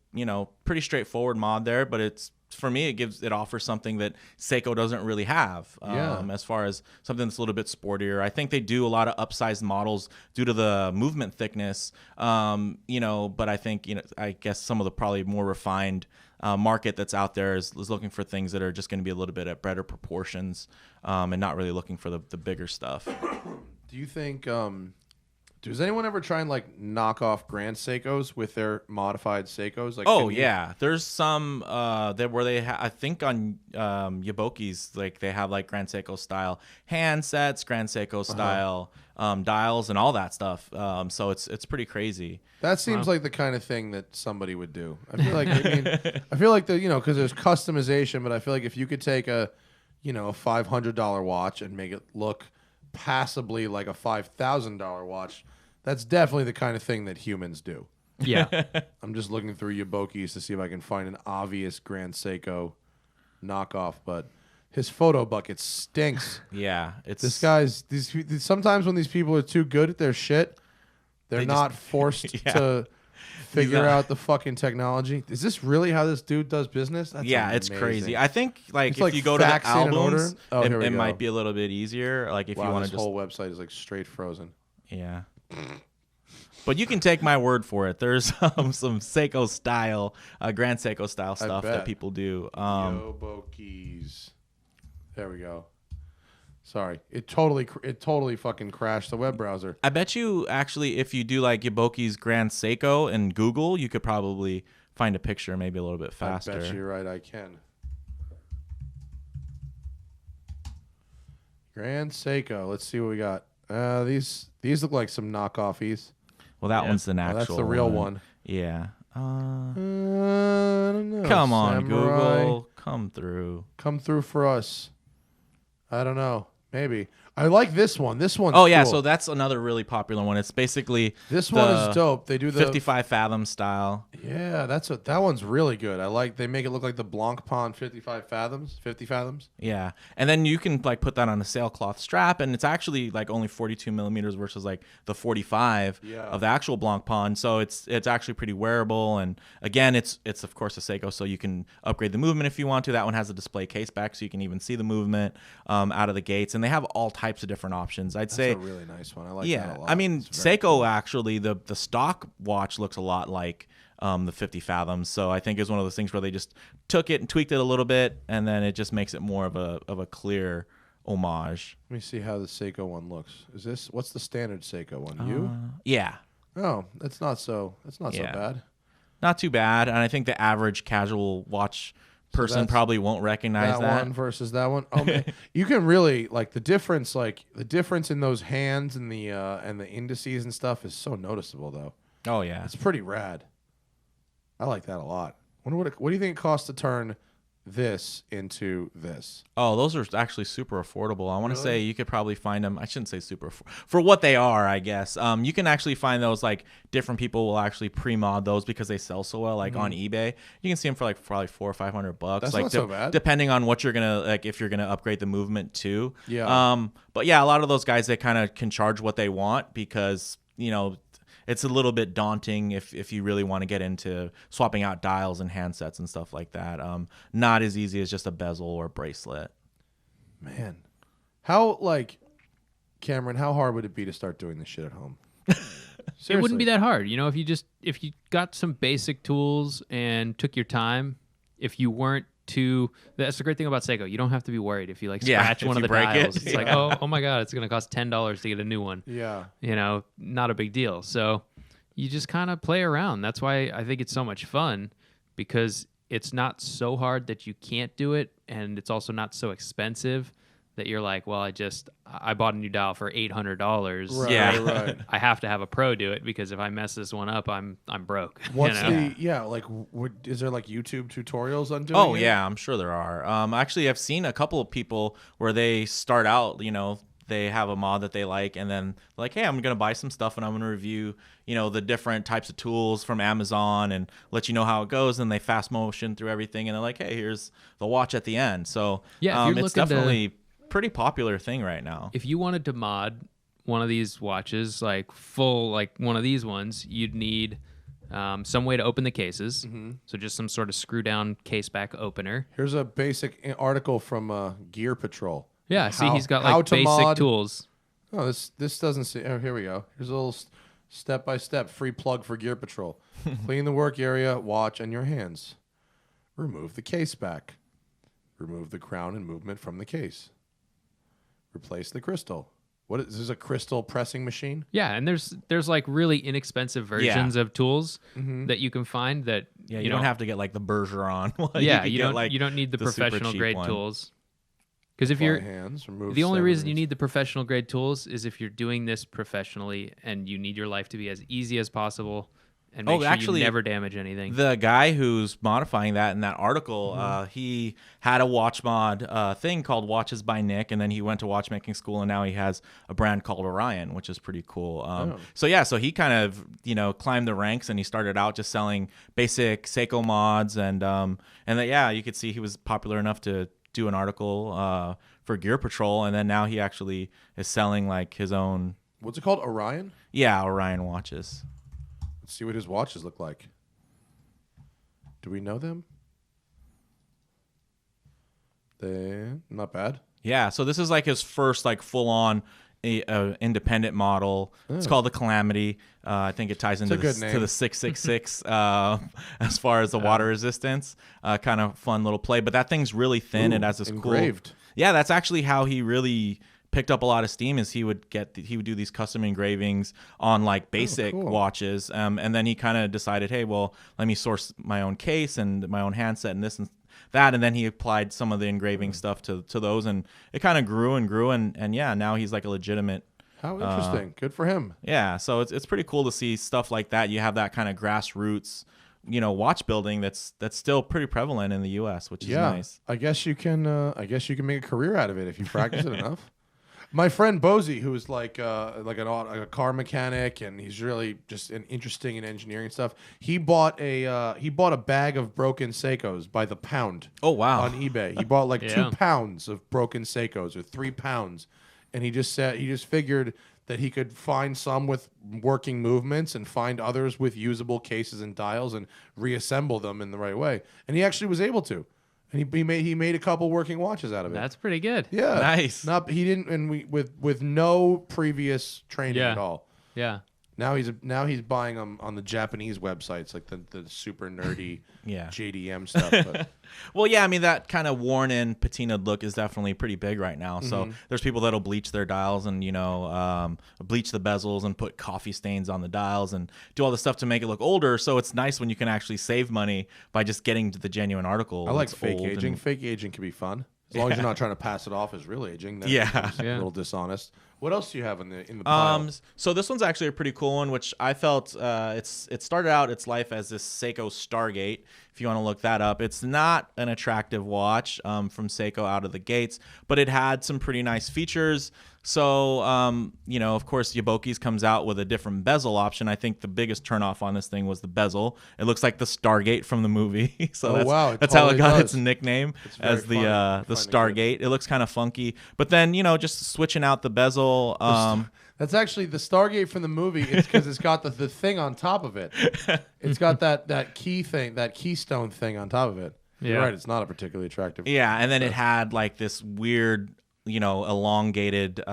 Speaker 2: pretty straightforward mod there, but it's for me, it offers something that Seiko doesn't really have. As far as something that's a little bit sportier. I think they do a lot of upsized models due to the movement thickness. But I think I guess some of the probably more refined market that's out there is looking for things that are just going to be a little bit at better proportions, and not really looking for the bigger stuff.
Speaker 1: Do you think? Does anyone ever try and like knock off Grand Seikos with their modified Seikos? Like,
Speaker 2: yeah, there's some where they I think on Yaboki's, like they have like Grand Seiko style handsets, Grand Seiko style dials, and all that stuff. So it's pretty crazy.
Speaker 1: That seems like the kind of thing that somebody would do. I feel like I feel like because there's customization, but I feel like if you could take a $500 watch and make it look passably like a $5,000 watch, that's definitely the kind of thing that humans do.
Speaker 3: Yeah.
Speaker 1: I'm just looking through Yaboki's to see if I can find an obvious Grand Seiko knockoff, but his Photobucket stinks.
Speaker 2: Yeah,
Speaker 1: this guy's sometimes when these people are too good at their shit, they're not forced to figure out the fucking technology. Is this really how this dude does business? That's amazing.
Speaker 2: It's crazy. I think if you go to the albums, it might be a little bit easier. Like if you want to
Speaker 1: whole website is like straight frozen.
Speaker 2: Yeah. But you can take my word for it. There's some Seiko style, Grand Seiko style stuff that people do.
Speaker 1: Yoboki's. There we go. Sorry, it totally fucking crashed the web browser.
Speaker 2: I bet you actually, if you do like Yaboki's Grand Seiko and Google, you could probably find a picture maybe a little bit faster.
Speaker 1: I bet you're right. I can. Grand Seiko. Let's see what we got. These look like some knockoffies.
Speaker 2: Well, that one's an actual.
Speaker 1: That's the real one.
Speaker 2: Yeah.
Speaker 1: I don't know.
Speaker 2: Come on,
Speaker 1: Samurai.
Speaker 2: Google. Come through.
Speaker 1: Come through for us. I don't know. Maybe. I like this one. This one's
Speaker 2: cool.
Speaker 1: So
Speaker 2: that's another really popular one. It's basically
Speaker 1: this one is dope. They do the
Speaker 2: 55 fathom style.
Speaker 1: Yeah, that one's really good. They make it look like the Blancpain 50 fathoms.
Speaker 2: Yeah, and then you can like put that on a sailcloth strap, and it's actually like only 42 millimeters versus like the 45 of the actual Blancpain. So it's actually pretty wearable. And again, it's of course a Seiko, so you can upgrade the movement if you want to. That one has a display case back, so you can even see the movement out of the gates, and they have all types of different options. That's a
Speaker 1: really nice one. I like that a lot.
Speaker 2: I mean, Seiko cool. Actually, the stock watch looks a lot like the 50 fathoms. So I think it's one of those things where they just took it and tweaked it a little bit, and then it just makes it more of a clear homage.
Speaker 1: Let me see how the Seiko one looks. What's the standard Seiko one?
Speaker 2: Yeah.
Speaker 1: Oh, that's not so bad.
Speaker 2: Not too bad. And I think the average casual watch person probably won't recognize that
Speaker 1: one versus that one. Oh man, you can really the difference in those hands and the indices and stuff is so noticeable though.
Speaker 2: Oh yeah,
Speaker 1: it's pretty rad. I like that a lot. What do you think it costs to turn this into this?
Speaker 2: Oh, those are actually super affordable. I want to say you could probably find them. I shouldn't say super for what they are, I guess. You can actually find those, like different people will actually pre-mod those because they sell so well, like on eBay. You can see them for like probably $400 or $500.
Speaker 1: That's
Speaker 2: like
Speaker 1: not so bad.
Speaker 2: Depending on what you're gonna if you're gonna upgrade the movement too.
Speaker 1: Yeah.
Speaker 2: But yeah, a lot of those guys, they kind of can charge what they want because it's a little bit daunting if you really want to get into swapping out dials and handsets and stuff like that. Not as easy as just a bezel or a bracelet.
Speaker 1: Man, Cameron, how hard would it be to start doing this shit at home?
Speaker 3: It wouldn't be that hard. If you got some basic tools and took your time, if you weren't that's the great thing about Seiko. You don't have to be worried if you scratch one of the dials. It's like, oh my God, it's going to cost $10 to get a new one.
Speaker 1: Yeah.
Speaker 3: Not a big deal. So you just kind of play around. That's why I think it's so much fun, because it's not so hard that you can't do it, and it's also not so expensive that you're like, well, I bought a new dial for $800.
Speaker 1: Right, yeah, right.
Speaker 3: I have to have a pro do it, because if I mess this one up, I'm broke.
Speaker 1: What's is there YouTube tutorials on doing it?
Speaker 2: Oh yeah, I'm sure there are. Actually, I've seen a couple of people where they start out, they have a mod that they like, and then like, hey, I'm gonna buy some stuff and I'm gonna review, the different types of tools from Amazon and let you know how it goes. And they fast motion through everything, and they're like, hey, here's the watch at the end. So
Speaker 3: yeah,
Speaker 2: it's definitely pretty popular thing right now.
Speaker 3: If you wanted to mod one of these watches, like full, like one of these ones, you'd need some way to open the cases. So just some sort of screw down case back opener.
Speaker 1: Here's a basic article from Gear Patrol.
Speaker 3: Yeah, see, he's got
Speaker 1: how
Speaker 3: like
Speaker 1: to
Speaker 3: basic
Speaker 1: mod.
Speaker 3: tools.
Speaker 1: Oh, this doesn't see. Oh, here we go. Here's a little step-by-step free plug for Gear Patrol. Clean the work area, watch, and your hands. Remove the case back. Remove the crown and movement from the case. Replace the crystal. What is this? A crystal pressing machine?
Speaker 3: Yeah, and there's like really inexpensive versions of tools that you can find that
Speaker 2: you don't have to get like the Bergeron.
Speaker 3: You don't need the professional grade tools. Because if you're
Speaker 1: hands, remove
Speaker 3: the only reason you
Speaker 1: severs.
Speaker 3: need the professional grade tools is if you're doing this professionally and you need your life to be as easy as possible and make sure you never damage anything.
Speaker 2: The guy who's modifying that in that article, he had a watch mod thing called Watches by Nick, and then he went to watchmaking school, and now he has a brand called Orion, which is pretty cool. So he kind of climbed the ranks, and he started out just selling basic Seiko mods, and you could see he was popular enough to do an article for Gear Patrol, and then now he actually is selling like his own.
Speaker 1: What's it called? Orion?
Speaker 2: Yeah, Orion watches.
Speaker 1: Let's see what his watches look like. Do we know them? They're not bad.
Speaker 2: Yeah, so this is like his first like full-on independent model. It's called the Calamity. I think it ties into to the 666 as far as the water resistance. Kind of fun little play, but that thing's really thin. It has this
Speaker 1: engraved.
Speaker 2: Cool. Yeah, that's actually how he really picked up a lot of steam. Is he would do these custom engravings on like basic watches, and then he kind of decided, hey, well, let me source my own case and my own handset and this and that, and then he applied some of the engraving stuff to those, and it kind of grew and yeah, now he's like a legitimate.
Speaker 1: How interesting. Good for him.
Speaker 2: Yeah, so it's pretty cool to see stuff like that. You have that kind of grassroots watch building that's still pretty prevalent in the US, which is nice.
Speaker 1: I guess you can make a career out of it if you practice it enough. My friend Bozy, who is like a car mechanic, and he's really just interesting in engineering stuff. He bought a bag of broken Seikos by the pound.
Speaker 2: Oh wow!
Speaker 1: On eBay, he bought like 2 pounds of broken Seikos or 3 pounds, and he just figured that he could find some with working movements and find others with usable cases and dials and reassemble them in the right way. And he actually was able to. And he made a couple working watches out of it.
Speaker 3: That's pretty good.
Speaker 1: Yeah,
Speaker 2: nice.
Speaker 1: He didn't, and with no previous training at all.
Speaker 3: Yeah.
Speaker 1: Now he's buying them on the Japanese websites, like the super nerdy JDM stuff. But.
Speaker 2: Well, yeah, I mean that kind of worn in patinaed look is definitely pretty big right now. So there's people that'll bleach their dials and bleach the bezels and put coffee stains on the dials and do all the stuff to make it look older. So it's nice when you can actually save money by just getting to the genuine article.
Speaker 1: I like fake aging. Fake aging can be fun as long as you're not trying to pass it off as real aging. Then it's a little dishonest. What else do you have in the pile?
Speaker 2: So this one's actually a pretty cool one, which I felt it started out its life as this Seiko Stargate. If you want to look that up, it's not an attractive watch from Seiko out of the gates, but it had some pretty nice features. So, of course, Yaboki's comes out with a different bezel option. I think the biggest turnoff on this thing was the bezel. It looks like the Stargate from the movie. So that's how it got its nickname as the Stargate. It looks kind of funky. But then, just switching out the bezel.
Speaker 1: That's actually the Stargate from the movie. It's because it's got the thing on top of it. It's got that key thing, that keystone thing on top of it. Yeah. You're right. It's not a particularly attractive.
Speaker 2: Yeah, and then it had like this weird, elongated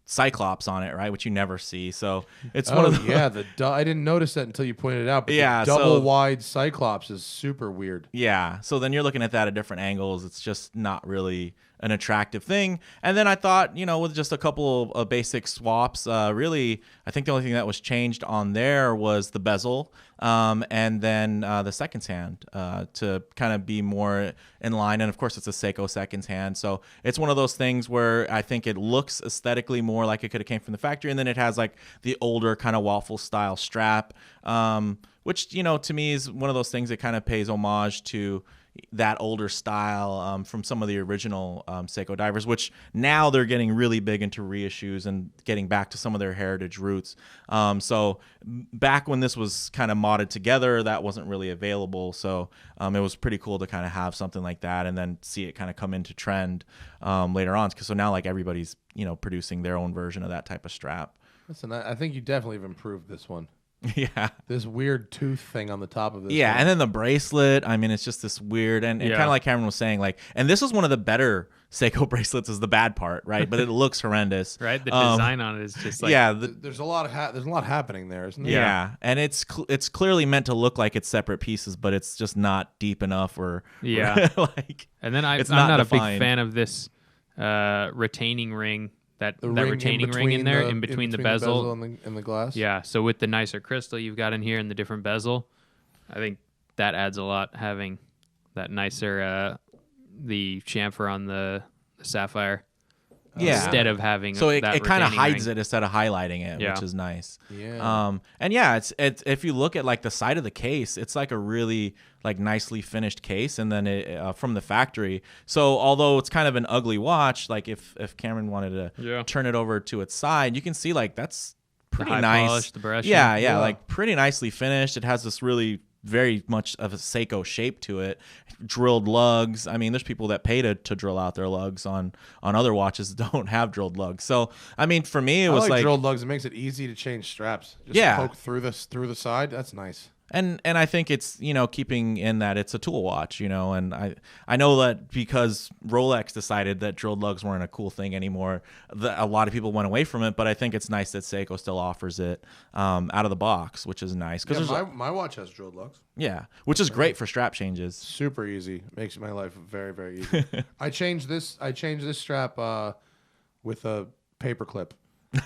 Speaker 2: Cyclops on it, right? Which you never see. So it's one of the
Speaker 1: I didn't notice that until you pointed it out. But the double wide Cyclops is super weird.
Speaker 2: Yeah. So then you're looking at that at different angles. It's just not really an attractive thing. And then I thought, with just a couple of basic swaps, really, I think the only thing that was changed on there was the bezel, and then the seconds hand to kind of be more in line. And of course, it's a Seiko seconds hand, so it's one of those things where I think it looks aesthetically more like it could have came from the factory, and then it has like the older kind of waffle style strap, which to me is one of those things that kind of pays homage to that older style from some of the original Seiko divers, which now they're getting really big into reissues and getting back to some of their heritage roots. So back when this was kind of modded together, that wasn't really available. So it was pretty cool to kind of have something like that and then see it kind of come into trend later on. So now like everybody's producing their own version of that type of strap.
Speaker 1: Listen, I think you definitely have improved this one.
Speaker 2: Yeah.
Speaker 1: This weird tooth thing on the top of this.
Speaker 2: Yeah,
Speaker 1: one.
Speaker 2: and then the bracelet. I mean, it's just this weird and kind of like Cameron was saying, like, and this is one of the better Seiko bracelets is the bad part, right? But it looks horrendous.
Speaker 3: Right? The design on it is just like
Speaker 1: there's a lot happening there, isn't there?
Speaker 2: Yeah, and it's clearly meant to look like it's separate pieces, but it's just not deep enough or like.
Speaker 3: And then I'm
Speaker 2: it's
Speaker 3: not a big
Speaker 2: defined.
Speaker 3: fan of this retaining ring. That retaining ring in between the bezel
Speaker 1: and the glass.
Speaker 3: Yeah, so with the nicer crystal you've got in here and the different bezel, I think that adds a lot, having that nicer the chamfer on the sapphire. Instead of having
Speaker 2: so it kind of hides
Speaker 3: ring.
Speaker 2: it instead of highlighting it,
Speaker 3: Yeah.
Speaker 2: which is nice.
Speaker 1: Yeah.
Speaker 2: And yeah, it's if you look at like the side of the case, it's like a really like nicely finished case, and then it from the factory. So although it's kind of an ugly watch, like if Cameron wanted to turn it over to its side, you can see like that's pretty
Speaker 3: high
Speaker 2: nice.
Speaker 3: polish, the brushing.
Speaker 2: Yeah, like pretty nicely finished. It has this really very much of a Seiko shape to it. Drilled lugs. I mean, there's people that pay to drill out their lugs on other watches that don't have drilled lugs. So, I mean, for me, it was like
Speaker 1: drilled lugs. It makes it easy to change straps. Just poke through the side. That's nice.
Speaker 2: And I think it's, keeping in that it's a tool watch, and I know that because Rolex decided that drilled lugs weren't a cool thing anymore, a lot of people went away from it, but I think it's nice that Seiko still offers it out of the box, which is nice.
Speaker 1: My watch has drilled lugs.
Speaker 2: Yeah, which is great for strap changes.
Speaker 1: Super easy. Makes my life very, very easy. I changed this strap with a paper clip.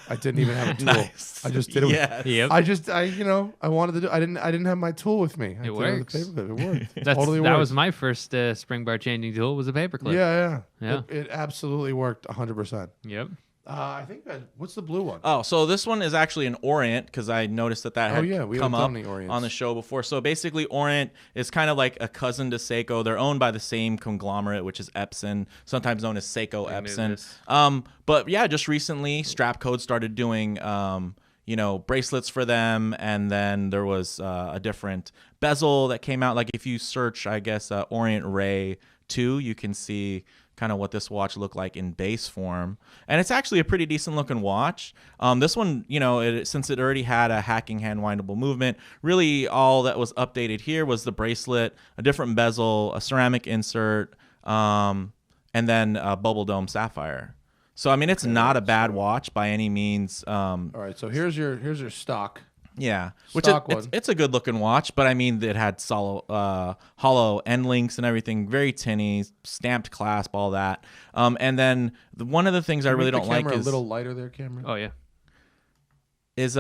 Speaker 1: I didn't even have a tool.
Speaker 2: Nice.
Speaker 1: I just did it.
Speaker 2: Yes.
Speaker 3: Yep.
Speaker 1: I wanted to do. I didn't have my tool with me.
Speaker 3: It works.
Speaker 1: It worked.
Speaker 3: That
Speaker 1: Totally
Speaker 3: was
Speaker 1: worked.
Speaker 3: my first spring bar changing tool, was a paperclip.
Speaker 1: Yeah.
Speaker 3: Yeah.
Speaker 1: It absolutely worked 100%.
Speaker 3: Yep.
Speaker 1: I think what's the blue one?
Speaker 2: Oh, so this one is actually an Orient, because I noticed that had come up on the show before. So basically, Orient is kind of like a cousin to Seiko. They're owned by the same conglomerate, which is Epson, sometimes known as Seiko Epson. But yeah, just recently, Strapcode started doing bracelets for them, and then there was a different bezel that came out. Like if you search, I guess, Orient Ray 2, you can see kind of what this watch looked like in base form, and it's actually a pretty decent looking watch. This one, since it already had a hacking hand windable movement, really all that was updated here was the bracelet, a different bezel, a ceramic insert, and then a bubble dome sapphire. So I mean, it's not a bad watch by any means.
Speaker 1: All right, so here's your stock.
Speaker 2: Yeah, it's a good looking watch, but I mean, it had hollow end links and everything, very tinny, stamped clasp, all that. And then one of the things I really don't like is
Speaker 1: a little lighter there, Cameron.
Speaker 3: Oh yeah.
Speaker 2: Is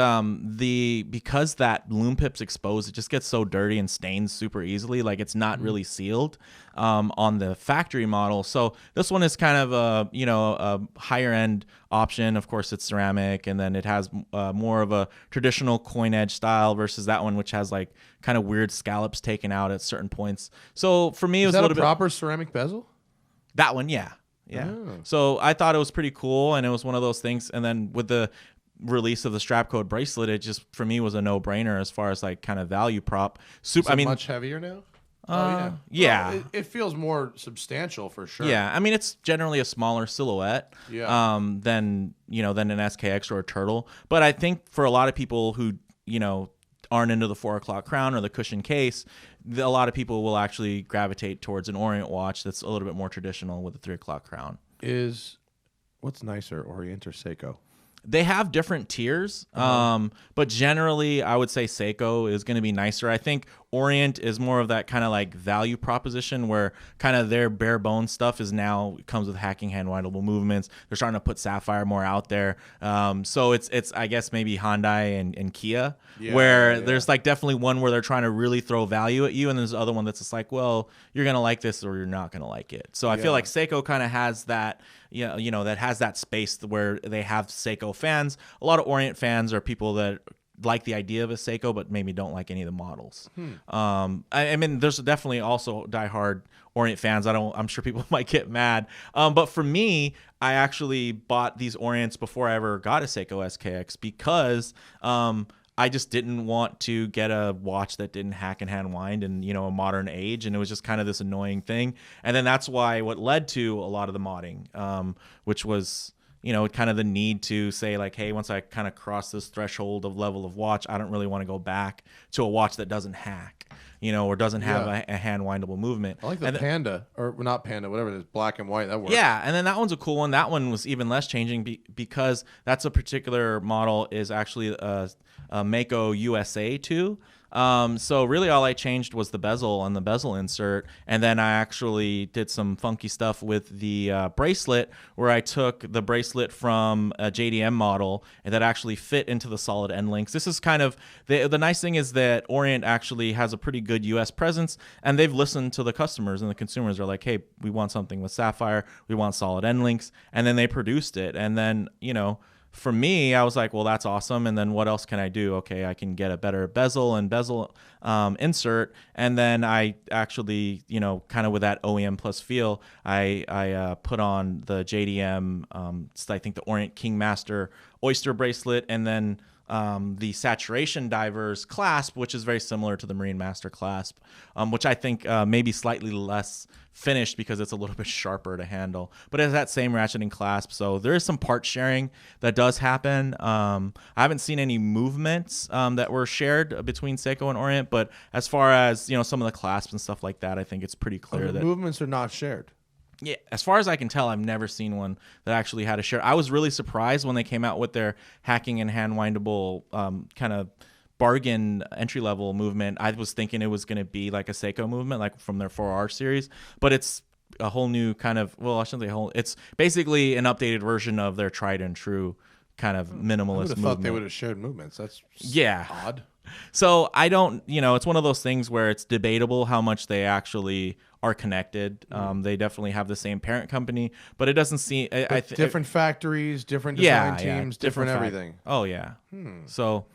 Speaker 2: because that loom pip's exposed, it just gets so dirty and stains super easily. Like it's not really sealed on the factory model. So this one is kind of a higher end option. Of course, it's ceramic, and then it has more of a traditional coin edge style versus that one, which has like kind of weird scallops taken out at certain points. So for me, it was a little bit
Speaker 1: proper ceramic bezel.
Speaker 2: That one, yeah.
Speaker 1: Oh.
Speaker 2: So I thought it was pretty cool, and it was one of those things. And then with the release of the Strapcode bracelet, it just for me was a no-brainer as far as like kind of value prop.
Speaker 1: Is it much heavier now?
Speaker 2: Yeah.
Speaker 1: Well, it feels more substantial for sure.
Speaker 2: Yeah, I mean it's generally a smaller silhouette than an SKX or a Turtle. But I think for a lot of people who aren't into the 4 o'clock crown or the cushion case, a lot of people will actually gravitate towards an Orient watch that's a little bit more traditional with a 3 o'clock crown.
Speaker 1: What's nicer, Orient or Seiko?
Speaker 2: They have different tiers, but generally I would say Seiko is going to be nicer. I think Orient is more of that kind of like value proposition where kind of their bare bones stuff is now comes with hacking hand windable movements. They're starting to put sapphire more out there. So it's I guess maybe Hyundai and Kia where there's like definitely one where they're trying to really throw value at you, and there's the other one that's just like, well, you're going to like this or you're not going to like it. So I feel like Seiko kind of has that, that has that space where they have Seiko fans. A lot of Orient fans are people that like the idea of a Seiko, but maybe don't like any of the models. I mean, there's definitely also diehard Orient fans. I'm sure people might get mad. But for me, I actually bought these Orients before I ever got a Seiko SKX because I just didn't want to get a watch that didn't hack and hand wind in, a modern age. And it was just kind of this annoying thing. And then that's what led to a lot of the modding, which was kind of the need to say like, hey, once I kind of cross this threshold of level of watch, I don't really want to go back to a watch that doesn't hack, or doesn't have a hand windable movement.
Speaker 1: I like the Panda, or not Panda, whatever it is, black and white. That works.
Speaker 2: Yeah, and then that one's a cool one. That one was even less changing because that's a particular model is actually a Mako USA 2. So really all I changed was the bezel and the bezel insert, and then I actually did some funky stuff with the bracelet, where I took the bracelet from a JDM model and that actually fit into the solid end links. This is kind of the nice thing is that Orient actually has a pretty good US presence, and they've listened to the customers, and the consumers are like, hey, we want something with sapphire, we want solid end links, and then they produced it. And then for me, I was like, well, that's awesome. And then what else can I do? Okay, I can get a better bezel and bezel insert. And then I actually, kind of with that OEM plus feel, I put on the JDM, I think the Orient Kingmaster Oyster bracelet, and then the Saturation Divers clasp, which is very similar to the Marine Master clasp, which I think maybe slightly less finished because it's a little bit sharper to handle, but it has that same ratcheting clasp. So there is some part sharing that does happen. I haven't seen any movements that were shared between Seiko and Orient, but as far as some of the clasps and stuff like that, I think it's pretty clear that
Speaker 1: movements are not shared.
Speaker 2: Yeah, as far as I can tell, I've never seen one that actually had a share. I was really surprised when they came out with their hacking and hand windable kind of bargain entry level movement. I was thinking it was going to be like a Seiko movement, like from their 4R series, but it's a whole new kind of, well, I shouldn't say whole. It's basically an updated version of their tried and true kind of minimalist
Speaker 1: I would have
Speaker 2: movement.
Speaker 1: thought they would have shared movements. That's odd.
Speaker 2: So I don't, it's one of those things where it's debatable how much they actually are connected. They definitely have the same parent company, but it doesn't seem.
Speaker 1: Different factories, different design teams, different everything.
Speaker 2: Oh yeah. So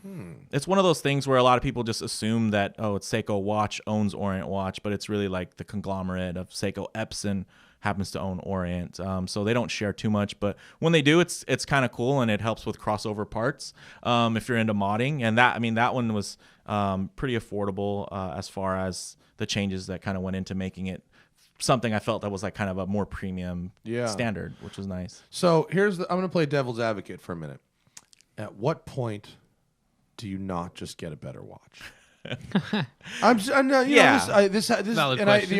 Speaker 2: it's one of those things where a lot of people just assume that it's Seiko Watch owns Orient Watch, but it's really like the conglomerate of Seiko Epson happens to own Orient, so they don't share too much, but when they do, it's kind of cool, and it helps with crossover parts if you're into modding. And that one was pretty affordable as far as the changes that kind of went into making it something I felt that was like kind of a more premium standard, which was nice.
Speaker 1: So I'm going to play devil's advocate for a minute. At what point do you not just get a better watch? The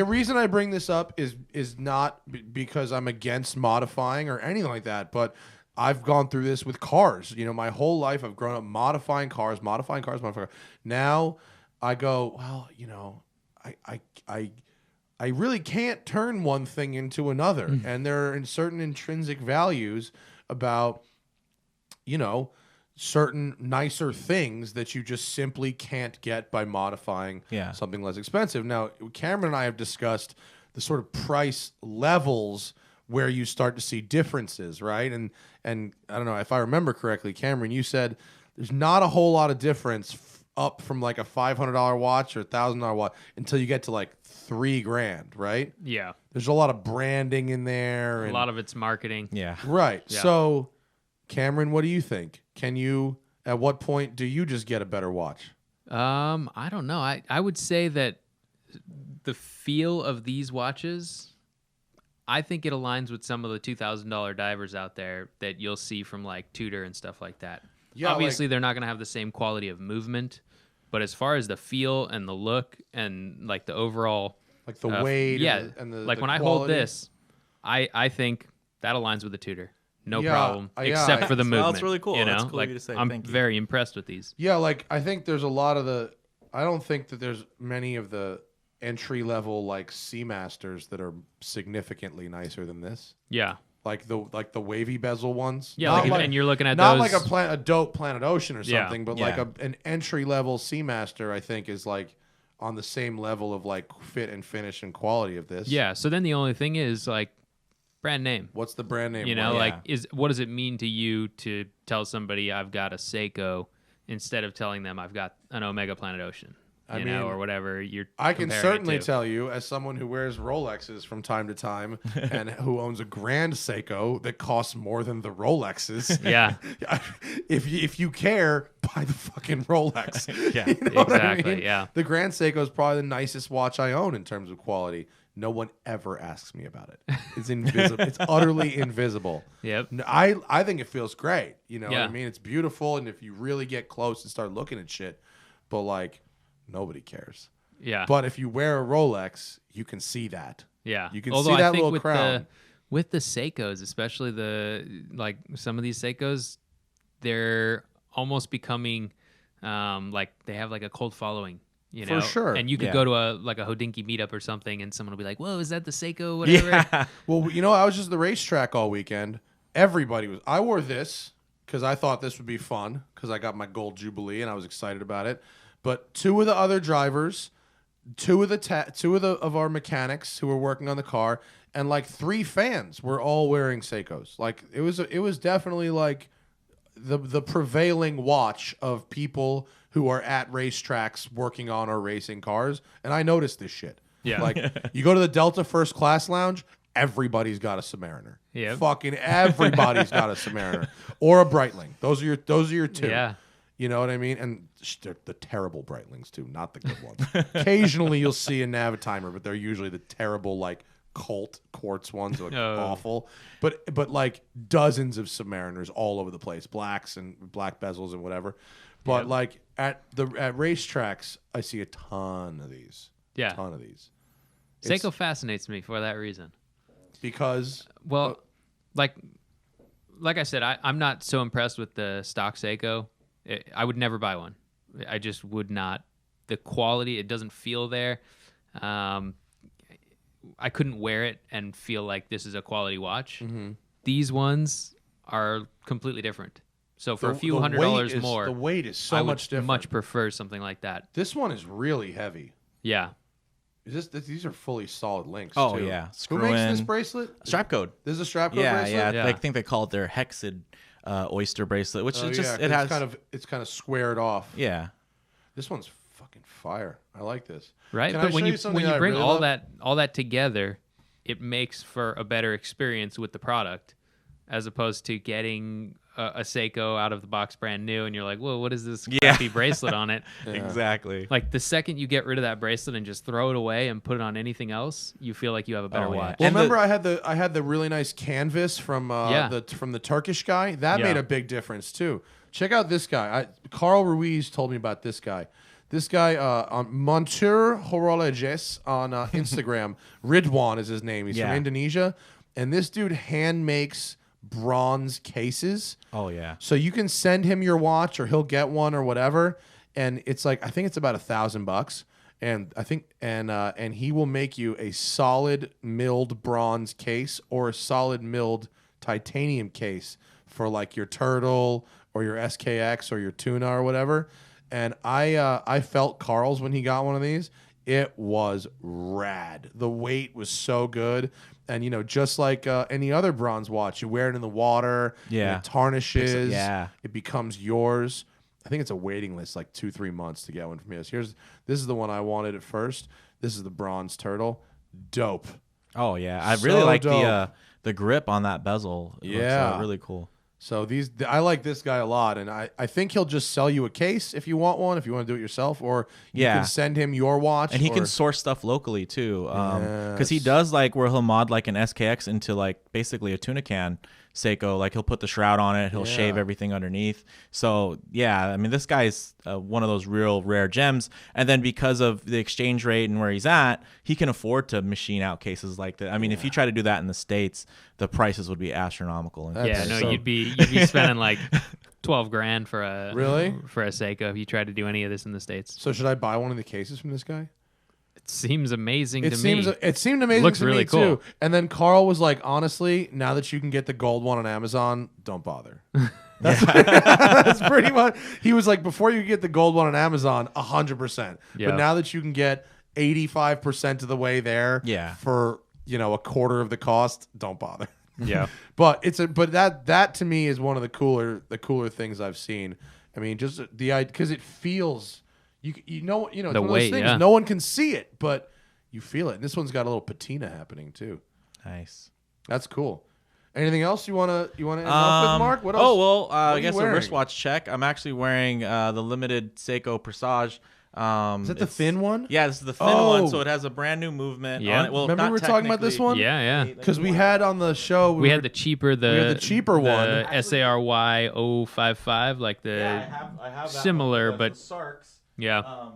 Speaker 1: reason I bring this up is not because I'm against modifying or anything like that, but I've gone through this with cars. My whole life I've grown up modifying cars. Now I go, well, I really can't turn one thing into another, and there are certain intrinsic values about certain nicer things that you just simply can't get by modifying something less expensive. Now, Cameron and I have discussed the sort of price levels where you start to see differences, right? And I don't know, if I remember correctly, Cameron, you said there's not a whole lot of difference up from like a $500 watch or $1,000 watch until you get to like $3,000, right?
Speaker 3: Yeah.
Speaker 1: There's a lot of branding in there.
Speaker 3: A lot of it's marketing.
Speaker 2: Yeah.
Speaker 1: Right.
Speaker 3: Yeah.
Speaker 1: So, Cameron, what do you think? At what point do you just get a better watch?
Speaker 3: I don't know. I would say that the feel of these watches, I think it aligns with some of the $2,000 divers out there that you'll see from like Tudor and stuff like that. Yeah, obviously, they're not going to have the same quality of movement, but as far as the feel and the look and like the overall,
Speaker 1: like the weight,
Speaker 3: and the when I hold this, I think that aligns with the Tudor. No problem, except for the movement.
Speaker 2: Well, that's really cool. That's cool
Speaker 3: like,
Speaker 2: of you to say.
Speaker 3: I'm very impressed with these.
Speaker 1: Yeah, like I think there's a lot of I don't think that there's many of the entry level like Seamasters that are significantly nicer than this.
Speaker 3: Yeah.
Speaker 1: Like the wavy bezel ones.
Speaker 3: Yeah, and you're looking at
Speaker 1: not
Speaker 3: those...
Speaker 1: like a dope Planet Ocean or something, but like
Speaker 2: Yeah.
Speaker 1: an entry level Seamaster, I think is like on the same level of like fit and finish and quality of this.
Speaker 3: Yeah. So then the only thing is like brand name.
Speaker 1: What's the brand name?
Speaker 3: Like what does it mean to you to tell somebody I've got a Seiko instead of telling them I've got an Omega Planet Ocean? You know, or whatever you're
Speaker 1: I can
Speaker 3: comparing
Speaker 1: certainly
Speaker 3: it to.
Speaker 1: tell you, as someone who wears Rolexes from time to time and who owns a Grand Seiko that costs more than the Rolexes.
Speaker 3: Yeah.
Speaker 1: If you care, buy the fucking Rolex.
Speaker 2: Yeah,
Speaker 1: You know what I
Speaker 3: exactly.
Speaker 1: mean?
Speaker 3: Yeah.
Speaker 1: The Grand Seiko is probably the nicest watch I own in terms of quality. No one ever asks me about it. It's invisible. It's utterly invisible.
Speaker 3: Yep.
Speaker 1: I think it feels great. You know what
Speaker 3: Yeah.
Speaker 1: I mean? It's beautiful, and if you really get close and start looking at shit, but like nobody cares.
Speaker 3: Yeah.
Speaker 1: But if you wear a Rolex, you can see that.
Speaker 3: Yeah.
Speaker 1: You can
Speaker 3: Although
Speaker 1: see
Speaker 3: I
Speaker 1: that
Speaker 3: think
Speaker 1: little crown.
Speaker 3: With the Seikos, especially like some of these Seikos, they're almost becoming like they have like a cult following. You know?
Speaker 1: For sure.
Speaker 3: And you could
Speaker 2: Yeah.
Speaker 3: go to a Hodinky meetup or something, and someone will be like, "Whoa, is that the Seiko?" Whatever.
Speaker 2: Yeah.
Speaker 1: Well, you know, I was just at the racetrack all weekend. Everybody was. I wore this because I thought this would be fun because I got my gold jubilee and I was excited about it. But two of the other drivers, two of our mechanics who were working on the car, and like 3 fans were all wearing Seikos. Like it was definitely like the prevailing watch of people who are at racetracks working on or racing cars. And I noticed this shit.
Speaker 3: Yeah.
Speaker 1: Like you go to the Delta First Class Lounge, everybody's got a Submariner.
Speaker 3: Yep.
Speaker 1: Fucking everybody's got a Submariner or a Breitling. Those are your 2.
Speaker 3: Yeah.
Speaker 1: You know what I mean? And they're the terrible Breitlings too, not the good ones. Occasionally you'll see a Navitimer, but they're usually the terrible like Colt quartz ones that look awful. But like dozens of Submariners all over the place, blacks and black bezels and whatever. But like at racetracks, I see a ton of these.
Speaker 3: Yeah.
Speaker 1: A ton of these.
Speaker 3: Seiko fascinates me for that reason.
Speaker 1: Because
Speaker 3: Well, like I said, I'm not so impressed with the stock Seiko. I would never buy one. I just would not. The quality, it doesn't feel there. I couldn't wear it and feel like this is a quality watch.
Speaker 1: Mm-hmm.
Speaker 3: These ones are completely different. So for a few
Speaker 1: the
Speaker 3: $100
Speaker 1: weight
Speaker 3: more,
Speaker 1: the weight is so
Speaker 3: I would
Speaker 1: much different.
Speaker 3: much prefer something like that.
Speaker 1: This one is really heavy.
Speaker 3: Yeah.
Speaker 1: These are fully solid links.
Speaker 2: Oh,
Speaker 1: too.
Speaker 2: yeah.
Speaker 1: Who
Speaker 2: Screw
Speaker 1: makes this
Speaker 2: in.
Speaker 1: bracelet?
Speaker 2: Strap code.
Speaker 1: This is a strap code
Speaker 2: Yeah,
Speaker 1: bracelet.
Speaker 2: yeah. I think they call it their hexed oyster bracelet, which
Speaker 1: Oh,
Speaker 2: is just
Speaker 1: yeah,
Speaker 2: it has
Speaker 1: it's kind of squared off.
Speaker 2: yeah.
Speaker 1: This one's fucking fire. I like this.
Speaker 3: Right?
Speaker 1: Can
Speaker 3: But
Speaker 1: I
Speaker 3: when
Speaker 1: show
Speaker 3: you
Speaker 1: something that I
Speaker 3: bring
Speaker 1: really
Speaker 3: all
Speaker 1: love?
Speaker 3: that together, it makes for a better experience with the product, as opposed to getting a Seiko out of the box brand new, and you're like, "Whoa, what is this crappy bracelet on it?"
Speaker 2: Exactly.
Speaker 3: Like the second you get rid of that bracelet and just throw it away and put it on anything else, you feel like you have a better
Speaker 2: Oh, yeah.
Speaker 3: watch.
Speaker 1: Well,
Speaker 2: And
Speaker 1: remember I had the really nice canvas from
Speaker 3: Yeah.
Speaker 1: the Turkish guy. That
Speaker 3: Yeah.
Speaker 1: made a big difference too. Check out this guy. Carl Ruiz told me about this guy. This guy, Montur Horologes on Instagram. Ridwan is his name. He's from
Speaker 2: Yeah.
Speaker 1: Indonesia, and this dude hand makes bronze cases.
Speaker 2: Oh yeah.
Speaker 1: So you can send him your watch, or he'll get one, or whatever. And it's like I think it's about $1,000, and I think and he will make you a solid milled bronze case or a solid milled titanium case for like your Turtle or your SKX or your Tuna or whatever. And I felt Carl's when he got one of these. It was rad. The weight was so good. And, you know, just like any other bronze watch, you wear it in the water.
Speaker 2: Yeah.
Speaker 1: And it tarnishes.
Speaker 2: Yeah.
Speaker 1: It becomes yours. I think it's a waiting list, like 2-3 months to get one from us. This is the one I wanted at first. This is the bronze Turtle. Dope.
Speaker 2: Oh yeah. I really
Speaker 1: So
Speaker 2: like
Speaker 1: dope.
Speaker 2: the grip on that bezel. It
Speaker 1: Yeah.
Speaker 2: looks, really cool.
Speaker 1: So I like this guy a lot, and I think he'll just sell you a case if you want one, if you want to do it yourself, or you
Speaker 2: Yeah.
Speaker 1: can send him your watch.
Speaker 2: And he
Speaker 1: or-
Speaker 2: can source stuff locally too, because he
Speaker 1: Yes.
Speaker 2: does like where he'll mod like an SKX into like basically a tuna can Seiko. Like he'll put the shroud on it, he'll shave
Speaker 1: Yeah.
Speaker 2: everything underneath. So yeah, I mean this guy's one of those real rare gems. And then because of the exchange rate and where he's at, he can afford to machine out cases like that. I mean, if you try to do that in the States, the prices would be astronomical.
Speaker 1: That's
Speaker 3: Yeah, no,
Speaker 1: so-
Speaker 3: you'd be spending like $12,000 for a Seiko if you tried to do any of this in the States.
Speaker 1: So should I buy one of the cases from this guy?
Speaker 3: It seems amazing
Speaker 1: It
Speaker 3: to
Speaker 1: seems
Speaker 3: me.
Speaker 1: it seemed amazing
Speaker 3: Looks
Speaker 1: to
Speaker 3: really
Speaker 1: me
Speaker 3: cool.
Speaker 1: too. And then Carl was like, honestly, now that you can get the gold one on Amazon, don't bother. That's pretty much. He was like, before you get the gold one on Amazon, 100%.
Speaker 3: Yeah.
Speaker 1: But now that you can get 85% of the way there,
Speaker 2: Yeah.
Speaker 1: for a quarter of the cost, don't bother.
Speaker 3: Yeah.
Speaker 1: But that to me is one of the cooler things I've seen. I mean, just because it feels you know it's
Speaker 3: The
Speaker 1: one of those
Speaker 3: weight,
Speaker 1: things.
Speaker 3: yeah.
Speaker 1: No one can see it, but you feel it. And this one's got a little patina happening too.
Speaker 2: Nice.
Speaker 1: That's cool. Anything else you wanna end off with, Mark? What else?
Speaker 2: Oh well,
Speaker 1: are
Speaker 2: I
Speaker 1: you
Speaker 2: guess a
Speaker 1: wearing?
Speaker 2: wristwatch check. I'm actually wearing the limited Seiko Presage
Speaker 1: Is that the thin one?
Speaker 2: Yeah, this is the thin one. So it has a brand new movement.
Speaker 3: Yeah.
Speaker 2: On it. Well,
Speaker 1: Remember we were talking about this one?
Speaker 3: Yeah.
Speaker 1: Because we had on the show.
Speaker 3: We had the cheaper one.
Speaker 1: The
Speaker 3: SARY 055, like the
Speaker 2: I have that
Speaker 3: similar,
Speaker 2: one,
Speaker 3: but
Speaker 2: the Sarks.
Speaker 3: yeah.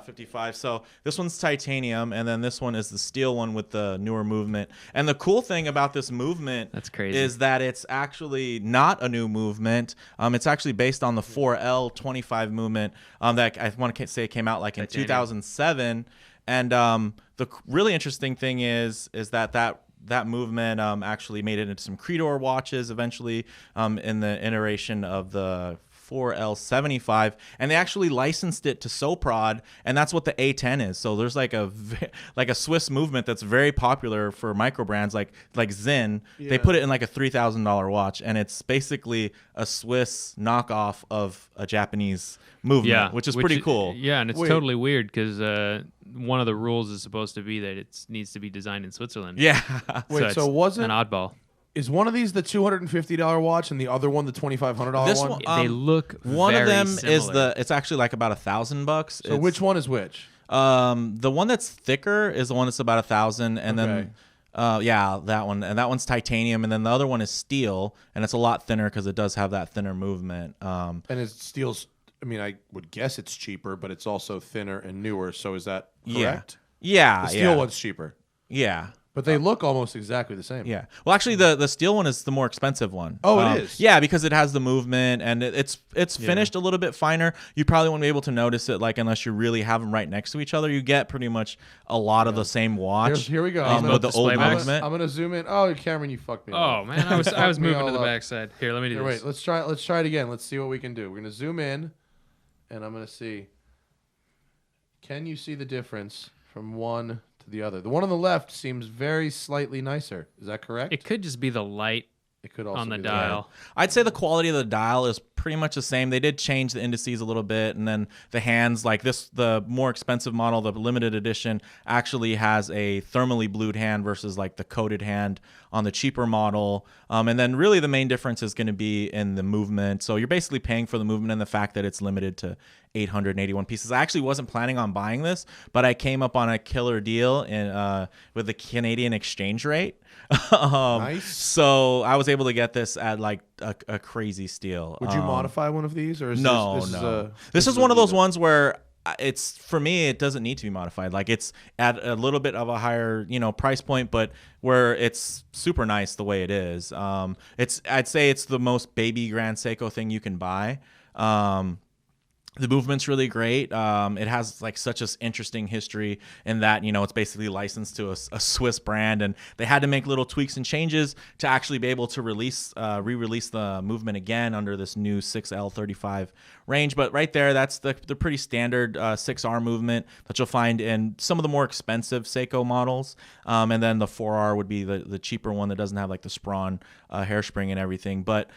Speaker 2: 55. So this one's titanium, and then this one is the steel one with the newer movement. And the cool thing about this movement
Speaker 3: That's crazy.
Speaker 2: is that it's actually not a new movement. It's actually based on the 4L25 movement that I want to say came out like in 2007. And the really interesting thing is that movement actually made it into some Creedor watches eventually in the iteration of the 4L75, and they actually licensed it to Soprod, and that's what the A10 is. So there's like a Swiss movement that's very popular for micro brands like Zinn. Yeah. They put it in like a $3,000 watch, and it's basically a Swiss knockoff of a Japanese movement, which is pretty cool.
Speaker 3: Yeah, and it's totally weird because one of the rules is supposed to be that it needs to be designed in Switzerland.
Speaker 2: Yeah.
Speaker 1: So wasn't
Speaker 3: an oddball.
Speaker 1: Is one of these the $250 watch and the other one the $2,500 one?
Speaker 3: They look
Speaker 2: one
Speaker 3: very
Speaker 2: of them
Speaker 3: similar.
Speaker 2: it's actually like about $1,000.
Speaker 1: So which one is which?
Speaker 2: The one that's thicker is the one that's about $1,000, and then that one, and that one's titanium, and then the other one is steel, and it's a lot thinner because it does have that thinner movement.
Speaker 1: And it's steel's. I mean, I would guess it's cheaper, but it's also thinner and newer. So is that correct?
Speaker 2: Yeah.
Speaker 1: The steel one's cheaper.
Speaker 2: Yeah.
Speaker 1: But they look almost exactly the same.
Speaker 2: Yeah. Well, actually, the steel one is the more expensive one.
Speaker 1: Oh, it is?
Speaker 2: Yeah, because it has the movement, and it's finished a little bit finer. You probably won't be able to notice it, like, unless you really have them right next to each other. You get pretty much a lot of the same watch.
Speaker 1: Here we go.
Speaker 2: With the old movement.
Speaker 1: I'm gonna zoom in. Oh, Cameron, you fucked me.
Speaker 3: Oh man, I was moving to the backside. Here, let me do this.
Speaker 1: Wait, let's try it again. Let's see what we can do. We're gonna zoom in, and I'm gonna see. Can you see the difference from one to the other? The one on the left seems very slightly nicer. Is that correct?
Speaker 3: It could just be the light.
Speaker 1: It could also
Speaker 3: on the
Speaker 1: be
Speaker 3: dial.
Speaker 2: I'd say the quality of the dial is pretty much the same. They did change the indices a little bit, and then the hands, like this, the more expensive model, the limited edition, actually has a thermally blued hand versus like the coated hand on the cheaper model. And then really the main difference is going to be in the movement. So you're basically paying for the movement and the fact that it's limited to 881 pieces. I actually wasn't planning on buying this, but I came up on a killer deal with the Canadian exchange rate.
Speaker 1: Nice.
Speaker 2: So I was able to get this at like a crazy steal.
Speaker 1: Would you modify one of these, or is
Speaker 2: no? This is one of those ones where it's, for me, it doesn't need to be modified. Like, it's at a little bit of a higher, price point, but where it's super nice the way it is. I'd say it's the most baby Grand Seiko thing you can buy. The movement's really great. It has like such an interesting history in that, it's basically licensed to a Swiss brand, and they had to make little tweaks and changes to actually be able to re-release the movement again under this new 6L35 range. But right there, that's the pretty standard 6R movement that you'll find in some of the more expensive Seiko models. And then the 4R would be the cheaper one that doesn't have like the Sprawn hairspring and everything. But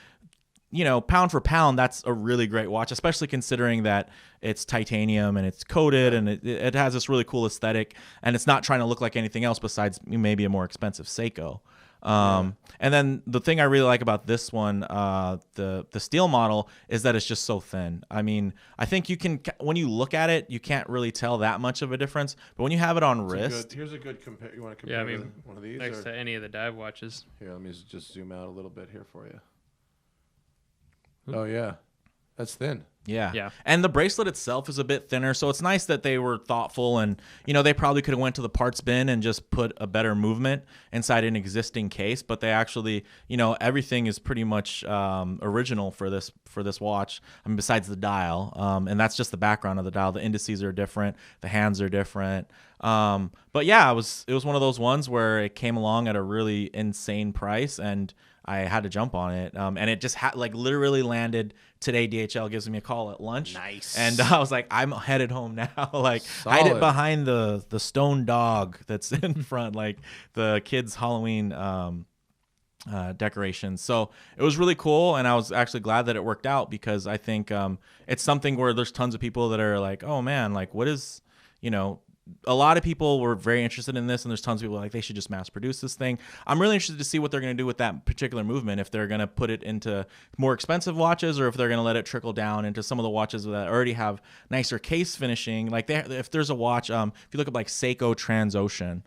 Speaker 2: pound for pound, that's a really great watch, especially considering that it's titanium and it's coated and it has this really cool aesthetic, and it's not trying to look like anything else besides maybe a more expensive Seiko. And then the thing I really like about this one, the steel model, is that it's just so thin. I mean, I think you can, when you look at it, you can't really tell that much of a difference, but when you have it on wrist.
Speaker 1: Here's a good compare. You want to compare one of these?
Speaker 3: Next to any of the dive watches.
Speaker 1: Here, let me just zoom out a little bit here for you. Oh, yeah. That's thin.
Speaker 2: Yeah. And the bracelet itself is a bit thinner, so it's nice that they were thoughtful, and they probably could have went to the parts bin and just put a better movement inside an existing case, but they actually, everything is pretty much original for this watch. I mean, besides the dial, and that's just the background of the dial. The indices are different, the hands are different. But yeah, it was one of those ones where it came along at a really insane price, and I had to jump on it, and it just literally landed today. DHL gives me a call at lunch.
Speaker 1: Nice.
Speaker 2: And I was like, I'm headed home now. Hide it behind the stone dog that's in front, like the kids' Halloween decorations. So it was really cool, and I was actually glad that it worked out, because I think it's something where there's tons of people that are like, oh man, like what is, a lot of people were very interested in this, and there's tons of people like they should just mass produce this thing. I'm really interested to see what they're going to do with that particular movement, if they're going to put it into more expensive watches or if they're going to let it trickle down into some of the watches that already have nicer case finishing. Like if there's a watch, if you look up like Seiko Transocean,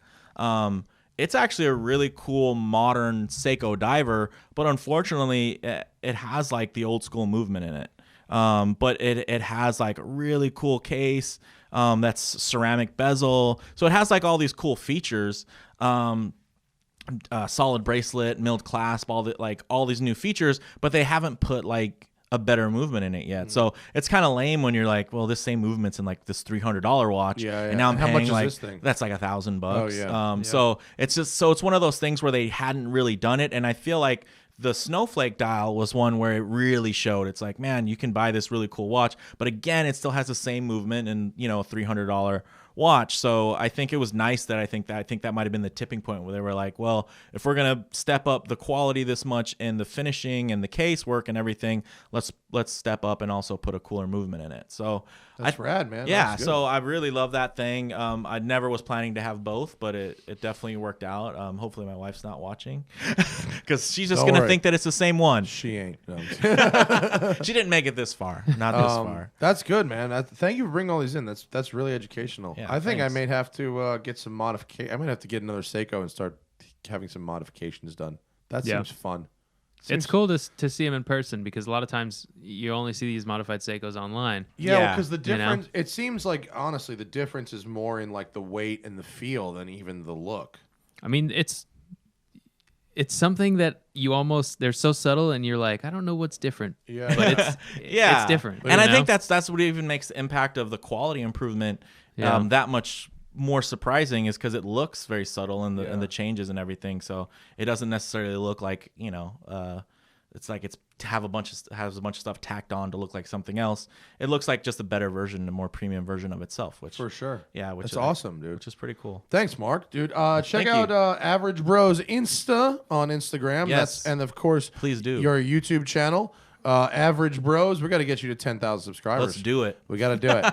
Speaker 2: it's actually a really cool modern Seiko diver, but unfortunately it has like the old school movement in it. But it has like a really cool case that's ceramic bezel, so it has like all these cool features, solid bracelet, milled clasp, all these new features, but they haven't put like a better movement in it yet. So it's kind of lame when you're like, well, this same movement's in like this $300 watch, and now I'm paying, how much like, is this thing? That's like $1,000.
Speaker 1: Oh, yeah.
Speaker 2: So it's one of those things where they hadn't really done it, and I feel like the Snowflake dial was one where it really showed. It's like, man, you can buy this really cool watch, but again, it still has the same movement and, you know, a $300 watch. So I think it was nice that I think that might have been the tipping point where they were like, well, if we're gonna step up the quality this much in the finishing and the case work and everything, let's step up and also put a cooler movement in it. So
Speaker 1: that's rad, man.
Speaker 2: Yeah, so I really love that thing. I never was planning to have both, but it definitely worked out. Hopefully my wife's not watching because she's just gonna think that it's the same one.
Speaker 1: She ain't. No.
Speaker 2: She didn't make it this far. Not this far.
Speaker 1: That's good, man. Thank you for bringing all these in. That's really educational.
Speaker 2: Yeah,
Speaker 1: I think
Speaker 2: thanks.
Speaker 1: I may have to get some modification. I might have to get another Seiko and start having some modifications done. That seems fun.
Speaker 3: It's cool to see them in person, because a lot of times you only see these modified Seikos online.
Speaker 1: Yeah, because the difference, it seems like, honestly, the difference is more in like the weight and the feel than even the look.
Speaker 3: I mean, it's something that you almost, they're so subtle and you're like, I don't know what's different.
Speaker 1: Yeah.
Speaker 3: But it's different.
Speaker 2: And I think that's what even makes the impact of the quality improvement that much more surprising, is because it looks very subtle in the changes and everything. So it doesn't necessarily look like, you know, it's like it's has a bunch of stuff tacked on to look like something else. It looks like just a better version, a more premium version of itself, which
Speaker 1: for sure.
Speaker 2: Yeah, which
Speaker 1: is awesome, dude.
Speaker 2: Which is pretty cool.
Speaker 1: Thanks, Mark, dude. Check out AverageBros Insta on Instagram.
Speaker 2: Yes.
Speaker 1: And of course,
Speaker 2: please do
Speaker 1: your YouTube channel. AverageBros, we got to get you to 10,000 subscribers.
Speaker 2: Let's do it.
Speaker 1: We got to do it.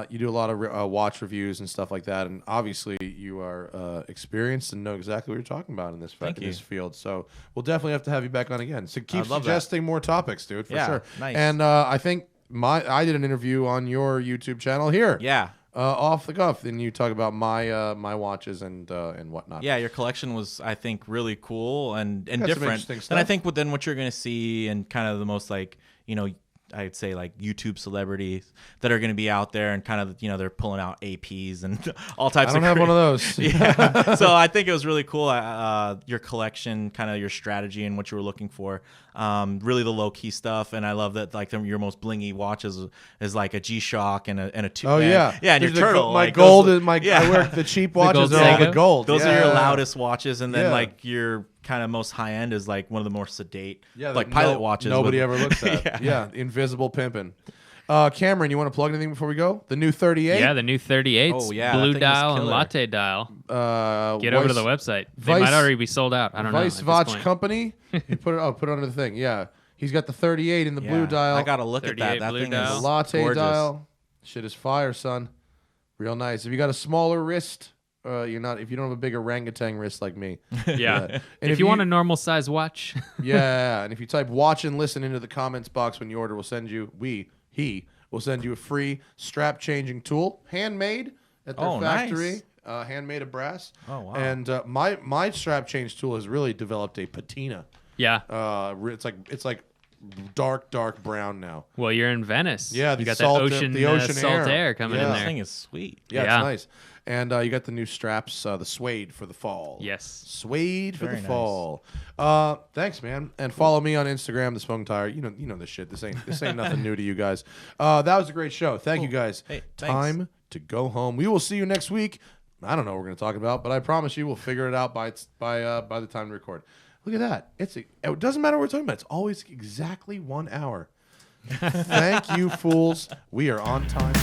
Speaker 1: You do a lot of watch reviews and stuff like that, and obviously you are experienced and know exactly what you're talking about in this field. So we'll definitely have to have you back on again. So keep suggesting more topics, dude, for sure.
Speaker 2: Nice.
Speaker 1: And I think I did an interview on your YouTube channel here.
Speaker 2: Yeah.
Speaker 1: Off the cuff, and you talk about my watches and whatnot.
Speaker 2: Yeah, your collection was, I think, really cool and different. And I think within what you're going to see, and kind of the most, like, you know, I'd say like YouTube celebrities that are going to be out there, and kind of, you know, they're pulling out APs and all types. I
Speaker 1: don't have one of those.
Speaker 2: Yeah. So I think it was really cool. Your collection, kind of your strategy and what you were looking for. Really the low key stuff, and I love that like your most blingy watches is like a G-Shock and a two.
Speaker 1: Oh yeah,
Speaker 2: and your turtle.
Speaker 1: My gold is my. I wear the cheap watches. They're all the gold.
Speaker 2: Those are your loudest watches, and then like your kind of most high end is like one of the more sedate, like pilot watches.
Speaker 1: Nobody ever looks at. Yeah, invisible pimping. Cameron, you want to plug anything before we go? The new 38?
Speaker 3: Yeah, the new 38.
Speaker 2: Oh, yeah.
Speaker 3: Blue dial and latte dial. Get over to the website. They might already be sold out. I don't know.
Speaker 1: Vice Watch Company. You put it under the thing. Yeah. He's got the 38 in the blue dial.
Speaker 2: I got to look at that. That thing is
Speaker 1: latte
Speaker 2: gorgeous.
Speaker 1: dial. Shit is fire, son. Real nice. If you got a smaller wrist, if you don't have a big orangutan wrist like me.
Speaker 3: Yeah. And if you want a normal size watch.
Speaker 1: Yeah. And if you type watch and listen into the comments box when you order, we'll send you, we'll send you a free strap changing tool, handmade at their factory, handmade of brass.
Speaker 2: Oh wow!
Speaker 1: And my strap change tool has really developed a patina.
Speaker 3: Yeah.
Speaker 1: It's like dark brown now.
Speaker 3: Well, you're in Venice.
Speaker 1: Yeah,
Speaker 3: you got
Speaker 1: salt,
Speaker 3: the ocean salt air coming in there.
Speaker 2: This thing is sweet.
Speaker 1: Yeah, it's nice. And you got the new straps, the suede for the fall.
Speaker 3: Yes.
Speaker 1: Suede for the fall. Thanks, man. And follow me on Instagram, The Smoking Tire. You know this shit. This ain't nothing new to you guys. That was a great show. Thank you guys.
Speaker 2: Hey,
Speaker 1: time to go home. We will see you next week. I don't know what we're going to talk about, but I promise you we'll figure it out by the time to record. Look at that. It doesn't matter what we're talking about. It's always exactly 1 hour. Thank you, fools. We are on time.